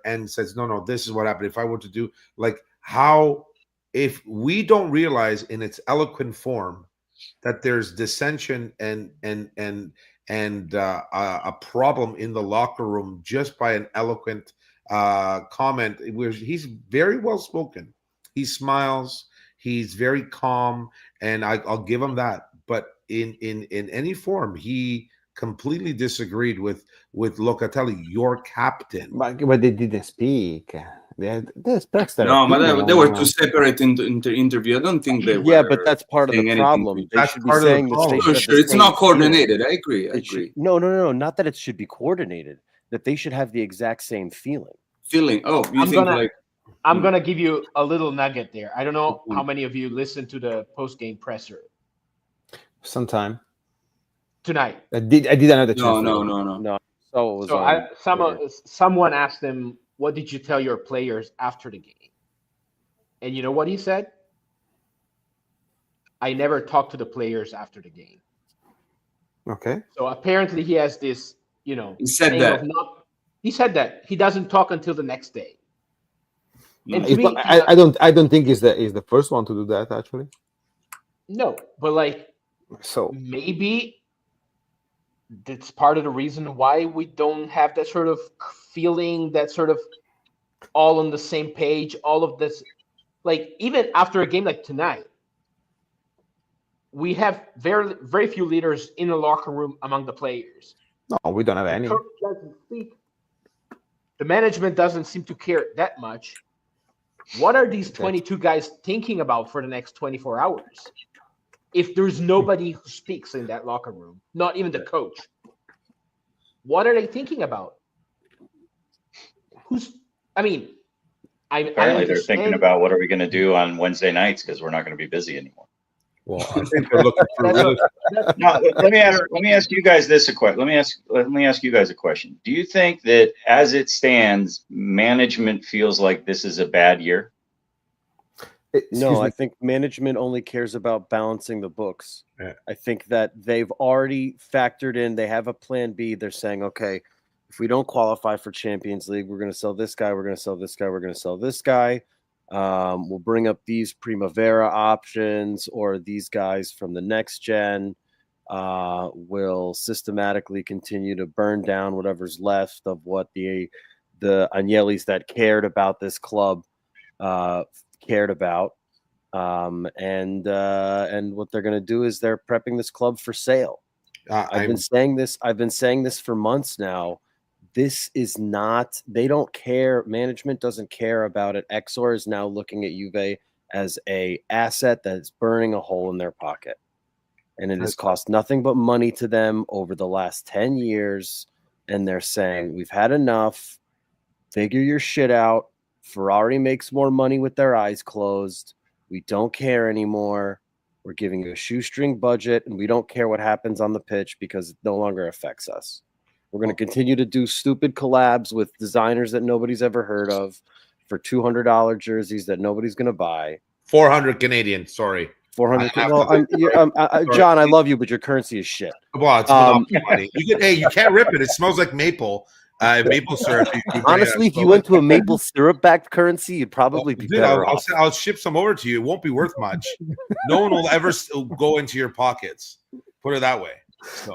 and says, no, this is what happened. If I were to do, like, how, if we don't realize in its eloquent form that there's dissension and a problem in the locker room just by an eloquent comment, where he's very well spoken, he smiles, he's very calm, and I'll give him that. But in any form, he completely disagreed with Locatelli, your captain. But they didn't speak. They expressed their No, but opinion. they were two separate interview. I don't think they were. Yeah, but that's part of the saying anything. problem. They That's should be part of the saying the problem. they Sure, should have sure. the It's same not feeling. coordinated. I agree. I It should- agree. No. Not that it should be coordinated. That they should have the exact same feeling. Feeling. Oh, you I'm think gonna- like I'm gonna give you a little nugget there. I don't know how many of you listened to the post-game presser Sometime. tonight. I didn't have the chance. no. No, so it was. So on Twitter. someone asked him, "What did you tell your players after the game?" And you know what he said? I never talked to the players after the game. Okay. So apparently he has this, He said thing that. of he said that he doesn't talk until the next day. And to It's me, not- I don't think he's the first one to do that actually. no, but like So maybe that's part of the reason why we don't have that sort of feeling, that sort of all on the same page, all of this. Like even after a game like tonight, we have very, very few leaders in the locker room among the players. no, we don't have any. The coach doesn't speak. The management doesn't seem to care that much. What are these 22 guys thinking about for the next 24 hours? If there's nobody who speaks in that locker room, not even the coach, what are they thinking about? Apparently, they're thinking about what are we going to do on Wednesday nights because we're not going to be busy anymore. Well, I think they're looking for No, let me ask you guys this a question. Let me ask you guys a question. Do you think that as it stands, management feels like this is a bad year? No, I think management only cares about balancing the books. Yeah. I think that they've already factored in. They have a plan B. They're saying, okay, if we don't qualify for Champions League, we're going to sell this guy. We're going to sell this guy. We're going to sell this guy. We'll bring up these Primavera options or these guys from the next gen. Will systematically continue to burn down whatever's left of what the Agnellis that cared about this club cared about. And what they're going to do is they're prepping this club for sale. I've been saying this for months now. This is not, they don't care. Management doesn't care about it. Exor is now looking at Juve as a asset that is burning a hole in their pocket. And it has cost nothing but money to them over the last 10 years. And they're saying, we've had enough. Figure your shit out. Ferrari makes more money with their eyes closed. We don't care anymore. We're giving you a shoestring budget, and we don't care what happens on the pitch because it no longer affects us. We're going to continue to do stupid collabs with designers that nobody's ever heard of for $200 jerseys that nobody's going to buy. 400 Canadian. Sorry. 400. Well, John, I love you, but your currency is shit. Well, it's money. You can't rip it. It smells like maple. Maple syrup. Honestly, if you went to a maple syrup-backed currency, you'd probably be better off. I'll ship some over to you. It won't be worth much. No one will ever go into your pockets. Put it that way.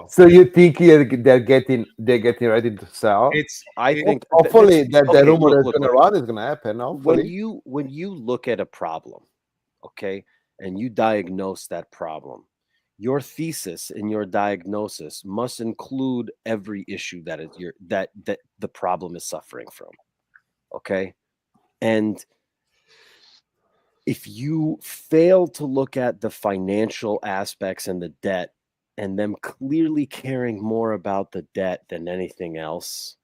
So you think they're getting ready to sell? I think hopefully that the rumor that's going to run is going to happen. Hopefully. When you look at a problem, okay, and you diagnose that problem, your thesis and your diagnosis must include every issue that is that the problem is suffering from. Okay. And if you fail to look at the financial aspects and the debt and them clearly caring more about the debt than anything else,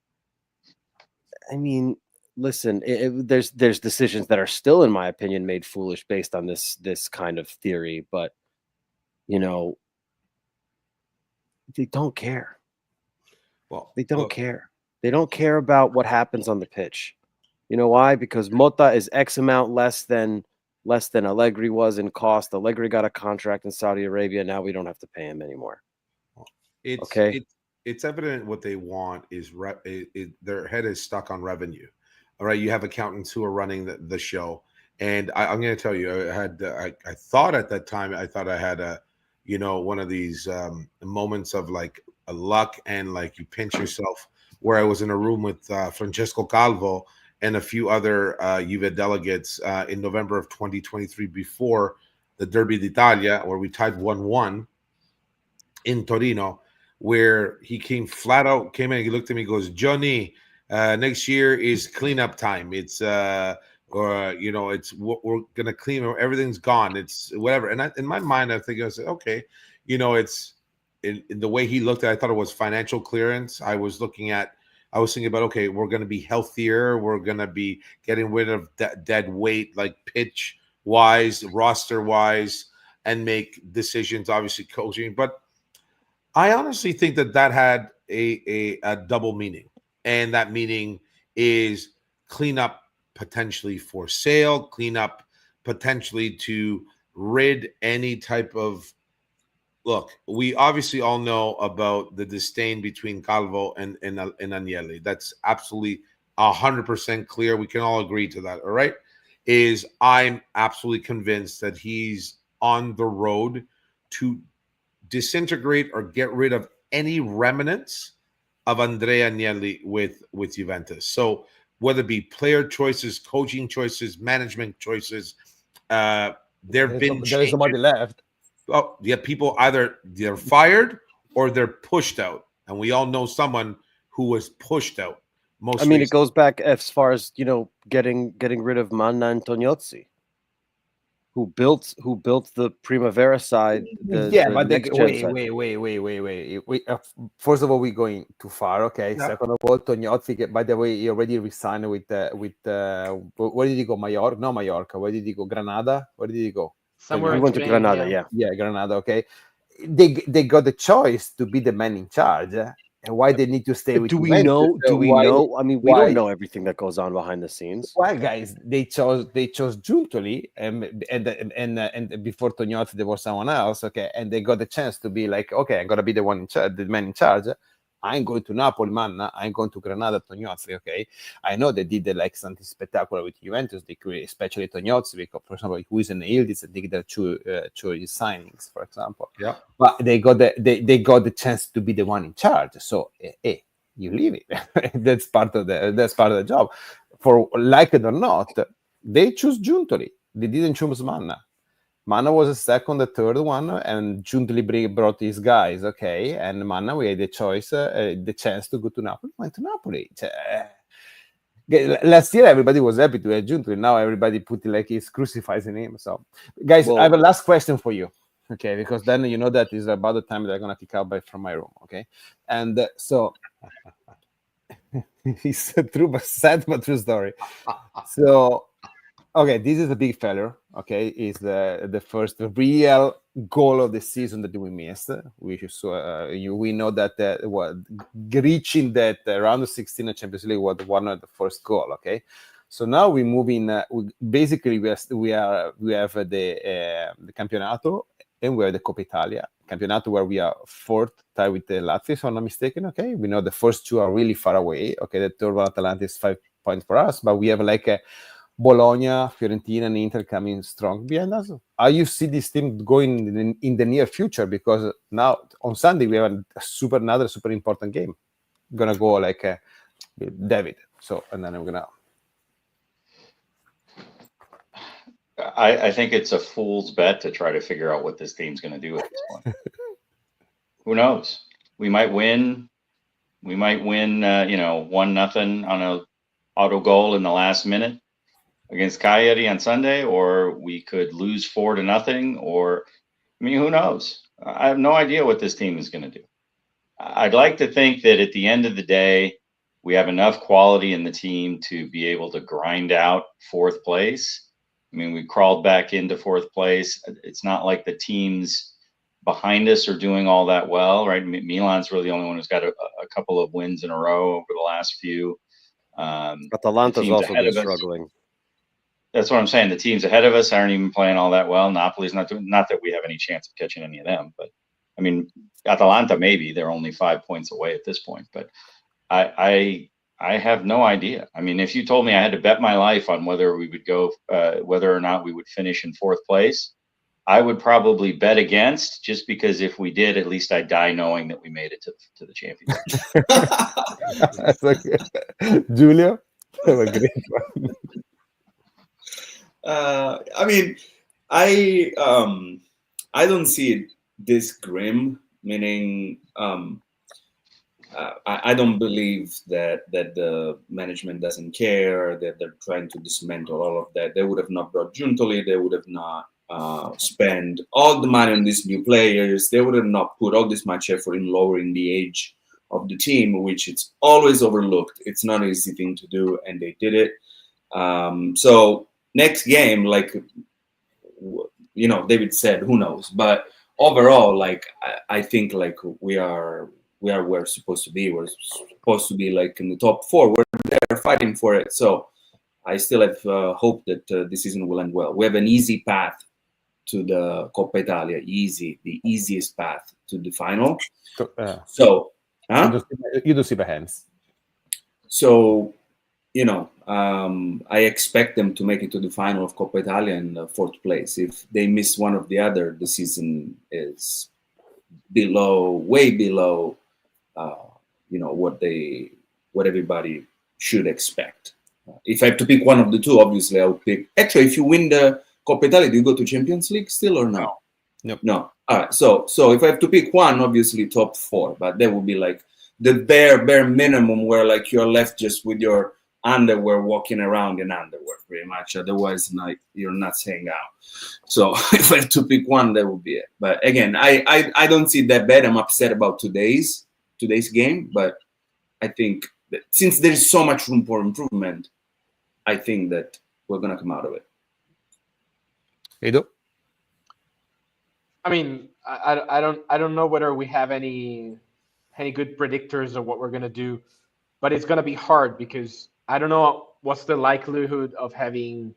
I mean, listen, there's decisions that are still, in my opinion, made foolish based on this kind of theory, but you know, they don't care. Well, they don't care. They don't care about what happens on the pitch. You know why? Because Mota is X amount less than Allegri was in cost. Allegri got a contract in Saudi Arabia. Now we don't have to pay him anymore. It's evident what they want is their head is stuck on revenue. All right, you have accountants who are running the show, and I'm going to tell you, I thought at that time I had one of these moments of like a luck and like you pinch yourself, where I was in a room with Francesco Calvo and a few other Juve delegates in November of 2023 before the Derby d'Italia, where we tied 1-1 in Torino, where he came in, he looked at me, goes, Johnny, next year is cleanup time. It's it's we're gonna clean, everything's gone. It's whatever. And in my mind, I think I said, okay, it's in the way he looked at it, I thought it was financial clearance. I was thinking about, okay, we're going to be healthier. We're going to be getting rid of dead weight, like pitch wise, roster wise, and make decisions, obviously coaching. But I honestly think that had a double meaning. And that meaning is clean up potentially for sale, clean up potentially to rid any type of. Look, we obviously all know about the disdain between Calvo and Agnelli. That's absolutely 100% clear. We can all agree to that. All right. I'm absolutely convinced that he's on the road to disintegrate or get rid of any remnants of Andrea Agnelli with Juventus. So whether it be player choices, coaching choices, management choices, there's somebody left. Oh, yeah, people either they're fired or they're pushed out, and we all know someone who was pushed out. It goes back as far as getting rid of Manna Antoniozzi, who built the Primavera side. Wait. First of all, we're going too far. Okay. Yeah. Second of all, Tognozzi, by the way, he already resigned with where did he go? Mallorca? No, Mallorca. Where did he go? Granada? Where did he go? Somewhere he went to Granada, yeah. Yeah, Granada, okay. They got the choice to be the man in charge. And why they need to stay with Juventus? Do we know? I mean, we don't know everything that goes on behind the scenes. Why, guys? They chose Giuntoli and before Tognozzi there was someone else, okay, and they got the chance to be like, okay, I'm gonna be the one in charge, the man in charge. I'm going to Napoli, Manna. I'm going to Granada, Tognozzi. Okay, I know they did something spectacular with Juventus. They created, especially Tognozzi, because, for example, who is in Yildiz, they did two signings, for example. Yeah, but they got the chance to be the one in charge. So, you leave it. that's part of the job. For like it or not, they choose Giuntoli. They didn't choose Manna. Manna was a second, the third one, and Giuntoli brought these guys, okay? And Manna, we had the choice, the chance to go to Napoli. Went to Napoli. Last year, everybody was happy to have Giuntoli. Now everybody put like he's crucifying him. So, guys, I have a last question for you, okay? Because then you know that is about the time they're gonna kick out from my room, okay? And so, it's a true, but sad, but true story. So. Okay, this is a big failure. Okay, is the first real goal of the season that we missed. We know that reaching that round of 16 of Champions League was one of the first goal. Okay, so now we move in. We have the Campionato and we have the Coppa Italia. Campionato where we are fourth, tied with the Lazio, if I'm not mistaken. Okay, we know the first two are really far away. Okay, the third one, Atalanta, is 5 points for us, but we have like a Bologna, Fiorentina, and Inter coming strong behind us. How you see this team going in the near future? Because now on Sunday we have another super important game. Gonna go like David. So and then I'm gonna. I think it's a fool's bet to try to figure out what this team's going to do at this point. Who knows? We might win. We might win. 1-0 on a auto goal in the last minute against Cagliari on Sunday, or we could lose 4-0, or, I mean, who knows? I have no idea what this team is going to do. I'd like to think that at the end of the day, we have enough quality in the team to be able to grind out fourth place. I mean, we crawled back into fourth place. It's not like the teams behind us are doing all that well, right? Milan's really the only one who's got a couple of wins in a row over the last few. Atalanta's also been struggling. That's what I'm saying. The teams ahead of us aren't even playing all that well. Napoli's not doing. Not that we have any chance of catching any of them, but I mean, Atalanta maybe they're only 5 points away at this point. But I have no idea. I mean, if you told me I had to bet my life on whether we would go, whether or not we would finish in fourth place, I would probably bet against. Just because if we did, at least I'd die knowing that we made it to the championship. Giulio, have a great one. I mean, I don't see it this grim. Meaning, I don't believe that the management doesn't care, that they're trying to dismantle all of that. They would have not brought Giuntoli. They would have not spent all the money on these new players. They would have not put all this much effort in lowering the age of the team, which it's always overlooked. It's not an easy thing to do, and they did it. So next game, like, you know, David said, who knows? But overall, like, I think like we are where we're supposed to be. We're supposed to be like in the top 4. We're there fighting for it. So I still have hope that this season will end well. We have an easy path to the Coppa Italia, the easiest path to the final. So, you do see the hands. So, you know, I expect them to make it to the final of Coppa Italia in 4th place. If they miss one or the other, the season is way below, you know, what everybody should expect. If I have to pick one of the two, obviously I'll pick. Actually, if you win the Coppa Italia, do you go to Champions League still or no? No. All right. So if I have to pick one, obviously top 4, but that would be like the bare minimum, where like you're left just with your underwear, walking around in underwear, pretty much. Otherwise, like, you're not staying out. So if I have to pick one, that would be it. But again, I don't see it that bad. I'm upset about today's game, but I think that since there is so much room for improvement, I think that we're gonna come out of it. Edo? I mean, I don't know whether we have any good predictors of what we're gonna do, but it's gonna be hard because I don't know what's the likelihood of having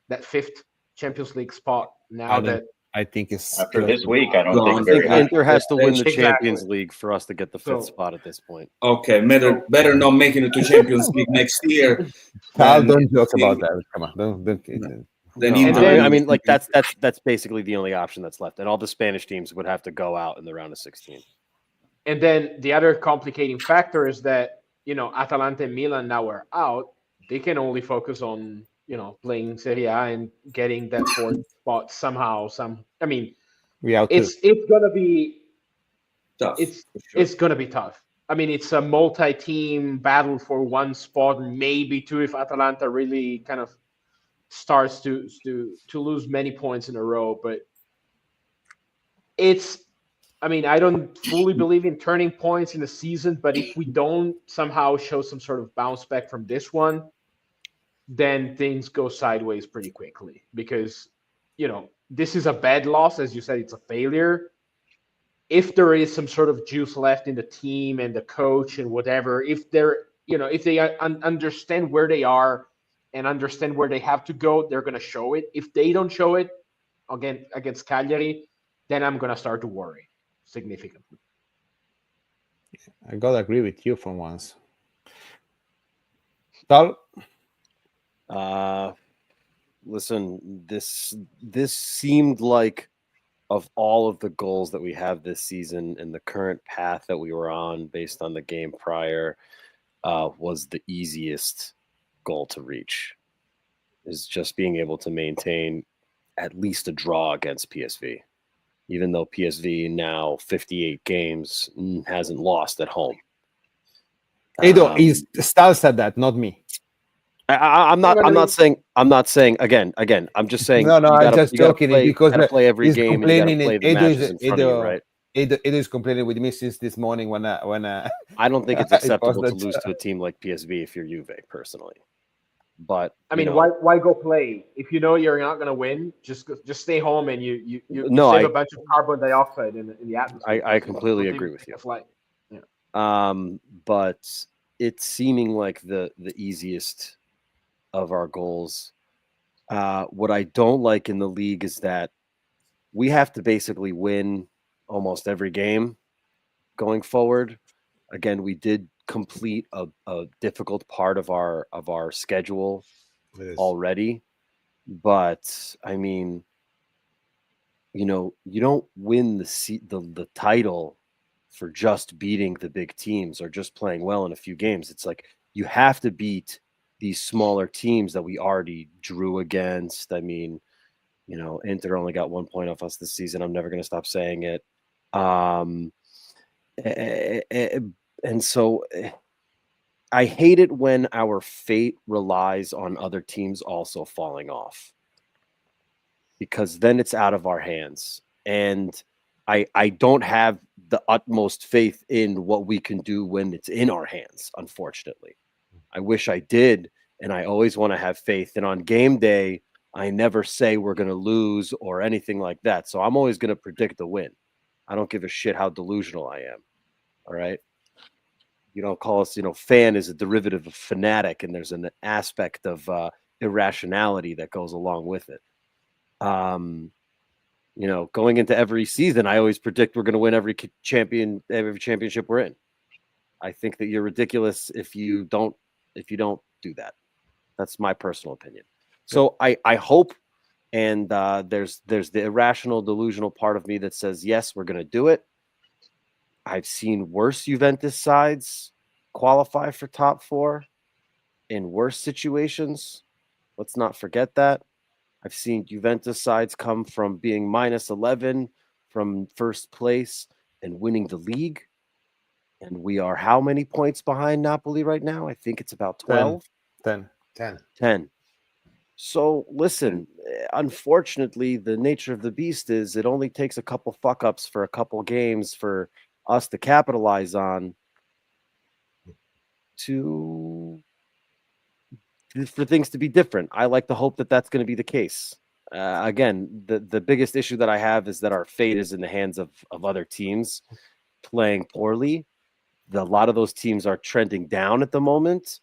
that 5th Champions League spot now that. I think it's after this week. I don't I think think very Inter has to win the Exactly. Champions League for us to get the 5th So- spot at this point. Okay, better not making it to Champions League next year. Carl, than- don't joke about that. Come on, don't. Then No, Inter then- I mean, like wins. that's basically the only option that's left, and all the Spanish teams would have to go out in the round of 16. And then the other complicating factor is that, you know, Atalanta and Milan now are out. They can only focus on, you know, playing Serie A and getting that 4th spot somehow. I mean, we out. it's gonna be tough. it's for sure. it's gonna be tough. I mean, it's a multi-team battle for one spot, maybe 2 if Atalanta really kind of starts to lose many points in a row. But I mean, I don't fully believe in turning points in the season, but if we don't somehow show some sort of bounce back from this one, then things go sideways pretty quickly. Because, you know, this is a bad loss. As you said, it's a failure. If there is some sort of juice left in the team and the coach and whatever, if they understand where they are and understand where they have to go, they're going to show it. If they don't show it, again, against Cagliari, then I'm going to start to worry significantly. I gotta agree with you for once. Tal? Listen, this seemed like, of all of the goals that we have this season and the current path that we were on based on the game prior, was the easiest goal to reach. Is just being able to maintain at least a draw against PSV, even though PSV now 58 games hasn't lost at home. Edo, Stal said that, not me. I'm not saying again. I'm just saying. No, you I'm gotta- just you gotta joking, play, because gotta play every he's game and you gotta complaining play and the Edo matches is- in front of you, Edo- right? It is complaining with me since this morning when I don't think it's It acceptable was to lose to a team like PSV if you're Juve, personally. But I mean, why go play if you know you're not going to win? Just stay home and you No, save I- a bunch of carbon dioxide in the atmosphere. I completely Don't agree even with take you. a flight. But it's seeming like the easiest of our goals. What I don't like in the league is that we have to basically win almost every game going forward. Again, we did complete a difficult part of our schedule It is. already, but I mean, you don't win the title for just beating the big teams or just playing well in a few games. It's like you have to beat these smaller teams that we already drew against. I mean, Inter only got 1 point off us this season. I'm never going to stop saying it. And And so I hate it when our fate relies on other teams also falling off, because then it's out of our hands. And I don't have the utmost faith in what we can do when it's in our hands, unfortunately. I wish I did, and I always want to have faith. And on game day, I never say we're going to lose or anything like that. So I'm always going to predict the win. I don't give a shit how delusional I am. All right. You don't call us, fan is a derivative of fanatic, and there's an aspect of irrationality that goes along with it. Going into every season, I always predict we're going to win every championship we're in. I think that you're ridiculous if you don't do that. That's my personal opinion. So I hope, and there's the irrational, delusional part of me that says, yes, we're going to do it. I've seen worse Juventus sides qualify for top 4 in worse situations. Let's not forget that. I've seen Juventus sides come from being -11 from first place and winning the league. And we are how many points behind Napoli right now? I think it's about 12. 10. So listen, unfortunately, the nature of the beast is it only takes a couple fuck ups for a couple games for us to capitalize on for things to be different. I like to hope that that's going to be the case. Again, the biggest issue that I have is that our fate is in the hands of other teams playing poorly. A lot of those teams are trending down at the moment.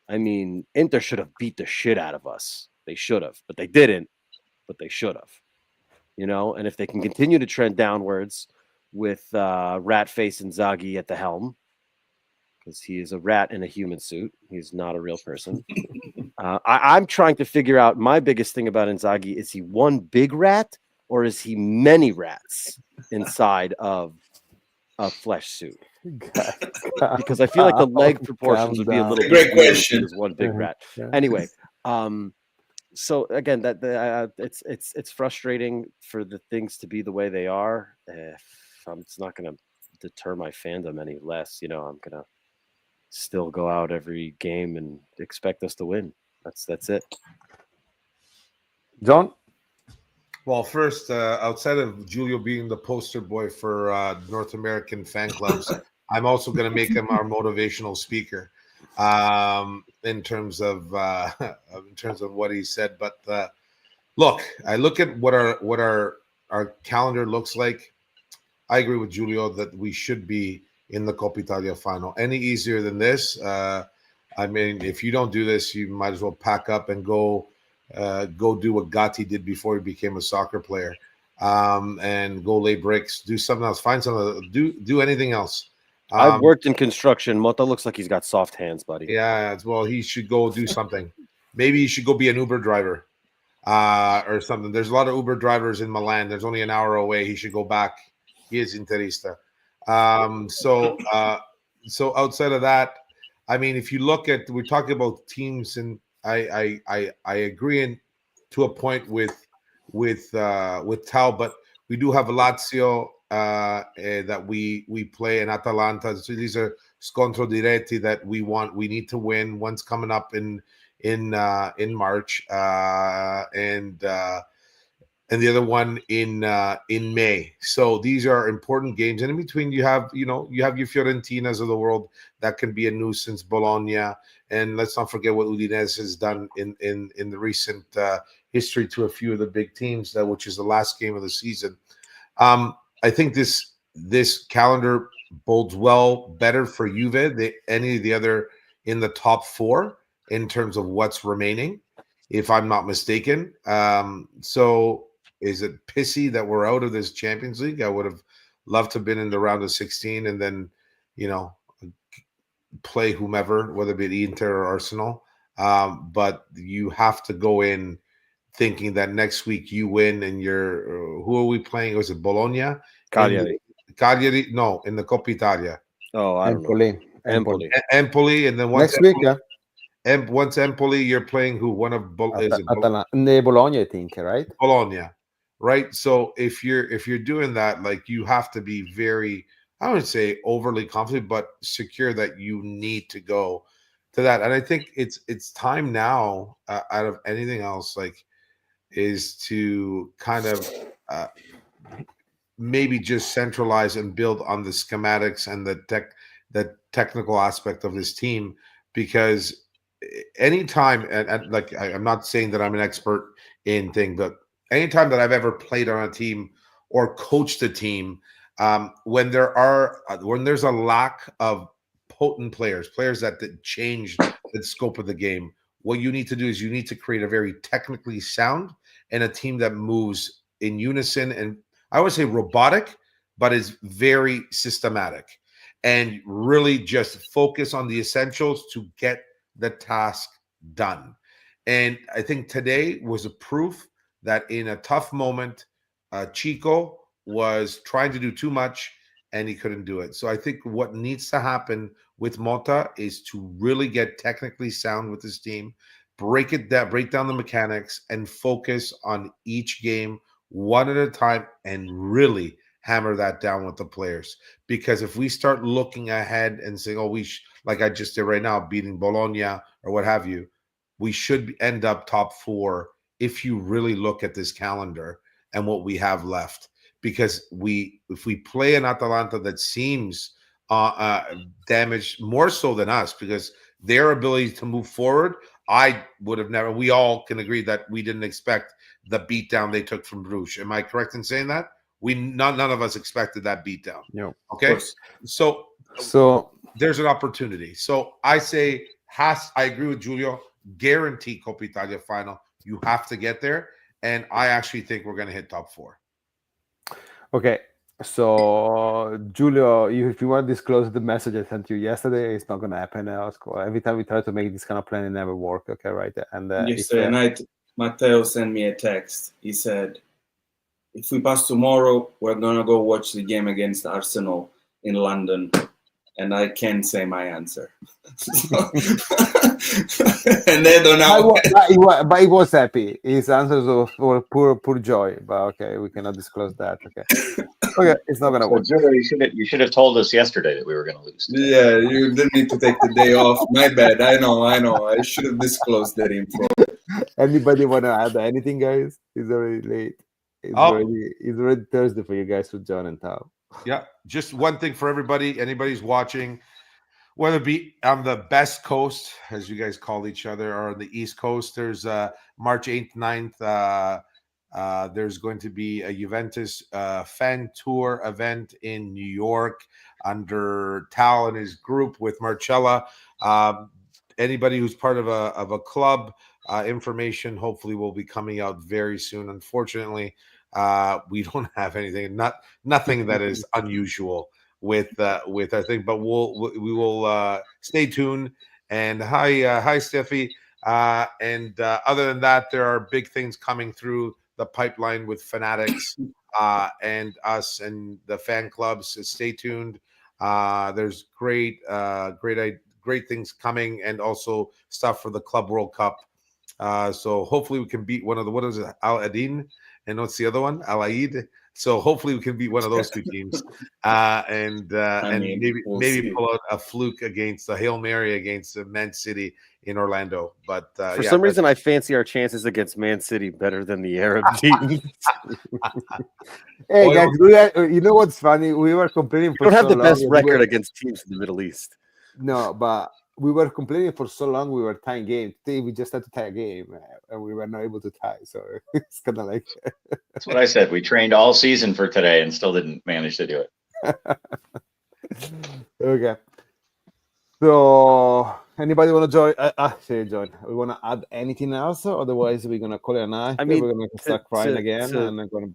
I mean, Inter should have beat the shit out of us. They should have, but they didn't. But they should have. And if they can continue to trend downwards with Ratface Inzaghi at the helm, because he is a rat in a human suit. He's not a real person. I'm trying to figure out, my biggest thing about Inzaghi, is he one big rat or is he many rats inside of a flesh suit? Because I feel like the leg proportions would be a little bit Great weird if question. he was one big rat. Anyway, so again, it's frustrating for the things to be the way they are. It's not going to deter my fandom any less. I'm going to still go out every game and expect us to win. That's it. John? Well, first, outside of Julio being the poster boy for North American fan clubs, I'm also going to make him our motivational speaker in terms of what he said. But look, I look at what our calendar looks like. I agree with Julio that we should be in the Coppa Italia final. Any easier than this? I mean, if you don't do this, you might as well pack up and go do what Gatti did before he became a soccer player, and go lay bricks. Do something else. Find something. Do anything else. I've worked in construction. Mota looks like he's got soft hands, buddy. Yeah, well, he should go do something. Maybe he should go be an Uber driver or something. There's a lot of Uber drivers in Milan. There's only an hour away. He should go back. He is Interista. So outside of that, I mean, if you look at, we're talking about teams, and I agree to a point with Tal, but we do have Lazio that we play, and Atalanta. So these are scontro diretti that we need to win. One's coming up in March, and the other one in May. So these are important games. And in between, you have your Fiorentinas of the world that can be a nuisance, Bologna, and let's not forget what Udinese has done in the recent history to a few of the big teams, which is the last game of the season. I think this calendar bodes better for Juve than any of the other in the top 4 in terms of what's remaining, if I'm not mistaken. So is it pissy that we're out of this Champions League? I would have loved to have been in the round of 16 and then, play whomever, whether it be Inter or Arsenal. But you have to go in thinking that next week you win and you're who are we playing? Was it Bologna? Cagliari. Cagliari, no, in the Coppa Italia. Oh, I don't know. Empoli. Empoli, and then once Next week, once Empoli, you're playing who? One of Bologna, I think, right? Bologna, right? So if you're doing that, like, you have to be very I wouldn't say overly confident, but secure that you need to go to that. And I think it's time now, out of anything else, like, is to kind of uh, maybe just centralize and build on the schematics and the technical aspect of this team, because anytime, and like, I'm not saying that I'm an expert in thing, but anytime that I've ever played on a team or coached a team, when there's a lack of potent players that change the scope of the game, what you need to do is you need to create a very technically sound and a team that moves in unison, and I would say robotic, but is very systematic, and really just focus on the essentials to get the task done. And I think today was a proof that in a tough moment, Chico was trying to do too much and he couldn't do it. So I think what needs to happen with Mota is to really get technically sound with his team, break down the mechanics, and focus on each game one at a time, and really hammer that down with the players. Because if we start looking ahead and saying, "Oh, like I just did right now, beating Bologna or what have you," we should end up top 4 if you really look at this calendar and what we have left. Because if we play an Atalanta that seems damaged more so than us, because their ability to move forward, I would have never. We all can agree that we didn't expect the beatdown they took from Bruges. Am I correct in saying that? None of us expected that beatdown. Yeah. Okay, so there's an opportunity. So I say, I agree with Giulio. Guarantee Coppa Italia final. You have to get there, and I actually think we're going to hit top 4. Okay, so Giulio, if you want to disclose the message I sent you yesterday, it's not going to happen. Every time we try to make this kind of plan, it never works. Okay, right? And yesterday night, Matteo sent me a text. He said, "If we pass tomorrow, we're gonna go watch the game against Arsenal in London," and I can't say my answer. And they don't know. But he was happy. His answers were pure joy. But okay, we cannot disclose that. Okay, it's not gonna work. You should have told us yesterday that we were going to lose today. Yeah, you didn't need to take the day off. My bad. I know. I should have disclosed that info. Anybody want to add anything, guys? It's already late. It's already Thursday for you guys with John and Tom. Yeah, just one thing for everybody. Anybody's watching, whether it be on the best coast, as you guys call each other, or on the East Coast, there's March 8th, 9th. There's going to be a Juventus fan tour event in New York under Tal and his group with Marcella. Anybody who's part of a club, information hopefully will be coming out very soon. Unfortunately, we don't have anything, nothing that is unusual with our thing, but we will stay tuned. And hi Steffi. And other than that, there are big things coming through the pipeline with Fanatics and us and the fan clubs. So stay tuned. There's great things coming, and also stuff for the Club World Cup. So hopefully we can beat one of the, what is it, Al Adin, and what's the other one, Al Aid. So hopefully we can beat one of those two teams, and maybe pull out a fluke against a Hail Mary against Man City in Orlando. But for some reason, I fancy our chances against Man City better than the Arab team. Hey guys, you know what's funny? We were complaining. We don't have the best record against teams in the Middle East. No, but we were complaining for so long. We were tying game. Today we just had to tie a game, and we were not able to tie. So it's kind of like that's what I said. We trained all season for today and still didn't manage to do it. Okay. So anybody want to join? Join. We want to add anything else? Otherwise, we're gonna call it a night. I mean, we're gonna start crying again, and I'm gonna.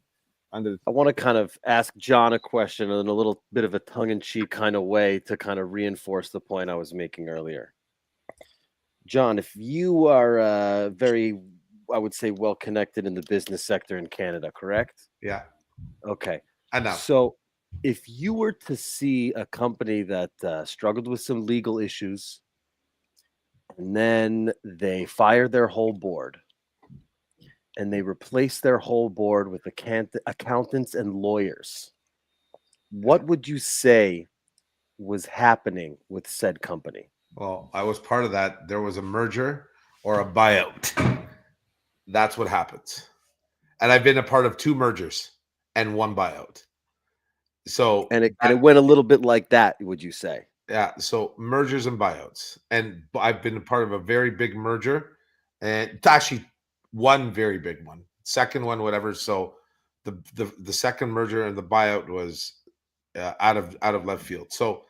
I want to kind of ask John a question in a little bit of a tongue-in-cheek kind of way to kind of reinforce the point I was making earlier. John, if you are very, I would say, well-connected in the business sector in Canada, correct? Yeah. Okay. I know. So if you were to see a company that struggled with some legal issues, and then they fired their whole board, and they replaced their whole board with accountants and lawyers, what would you say was happening with said company? Well, I was part of that. There was a merger or a buyout. That's what happens. And I've been a part of 2 mergers and 1 buyout. So And it went a little bit like that, would you say? yeah, so mergers and buyouts. And I've been a part of a very big merger, and it's actually one very big one. Second one, whatever. So the second merger and the buyout was out of left field. So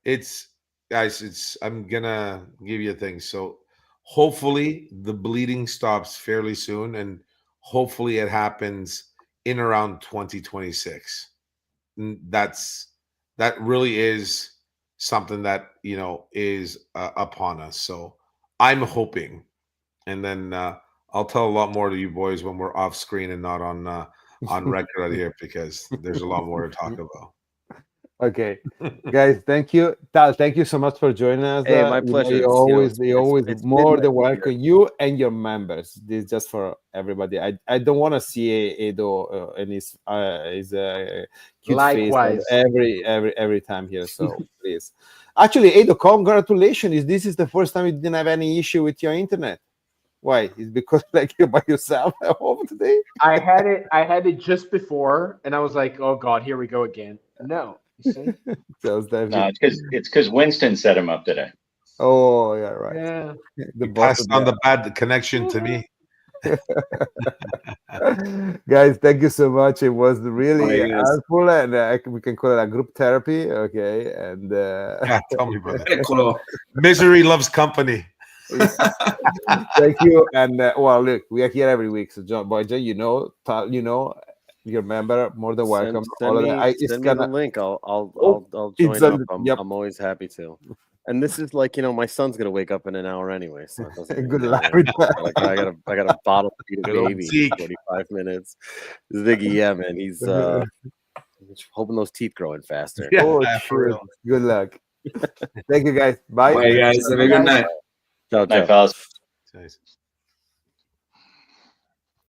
it's guys, I'm gonna give you a thing. So hopefully the bleeding stops fairly soon, and hopefully it happens in around 2026. That really is something that is upon us. So I'm hoping, and then I'll tell a lot more to you boys when we're off screen and not on record out here, because there's a lot more to talk about. Okay, guys, thank you, Tal. Thank you so much for joining us. Hey, my pleasure. You always It's more midnight than here. welcome. You and your members. This is just for everybody. I don't want to see Edo and his cute Likewise. face every time here. So please, actually, Edo, congratulations. This is the first time you didn't have any issue with your internet. Why? It's because like you're by yourself at home today. I had it just before, and I was like, "Oh God, here we go again." No, you see? So No, it's because Winston set him up today. oh yeah, right. Yeah. The You boss passed of on the bad connection to me. Guys, thank you so much. It was really yes. helpful, and we can call it a group therapy. Okay, and Yeah, tell me, brother. Eccolo. Misery loves company. thank you. And well, look, we are here every week. So, John Boyja, your member, more than welcome. Send All of me, that. It's send me gonna. the link. I'll Oh, join it's up. on- yep. I'm always happy to. And this is like, my son's gonna wake up in an hour anyway, so it doesn't even Good matter. luck with that. Like, I got a bottle feed a Good old baby in Zeke. 45 minutes. Ziggy, yeah, man, he's hoping those teeth growing faster. Yeah, Oh, for sure. real. Good luck. Thank you, guys. Bye. Bye, guys. Have a good night. Ciao, ciao. Night, fellas. Nice.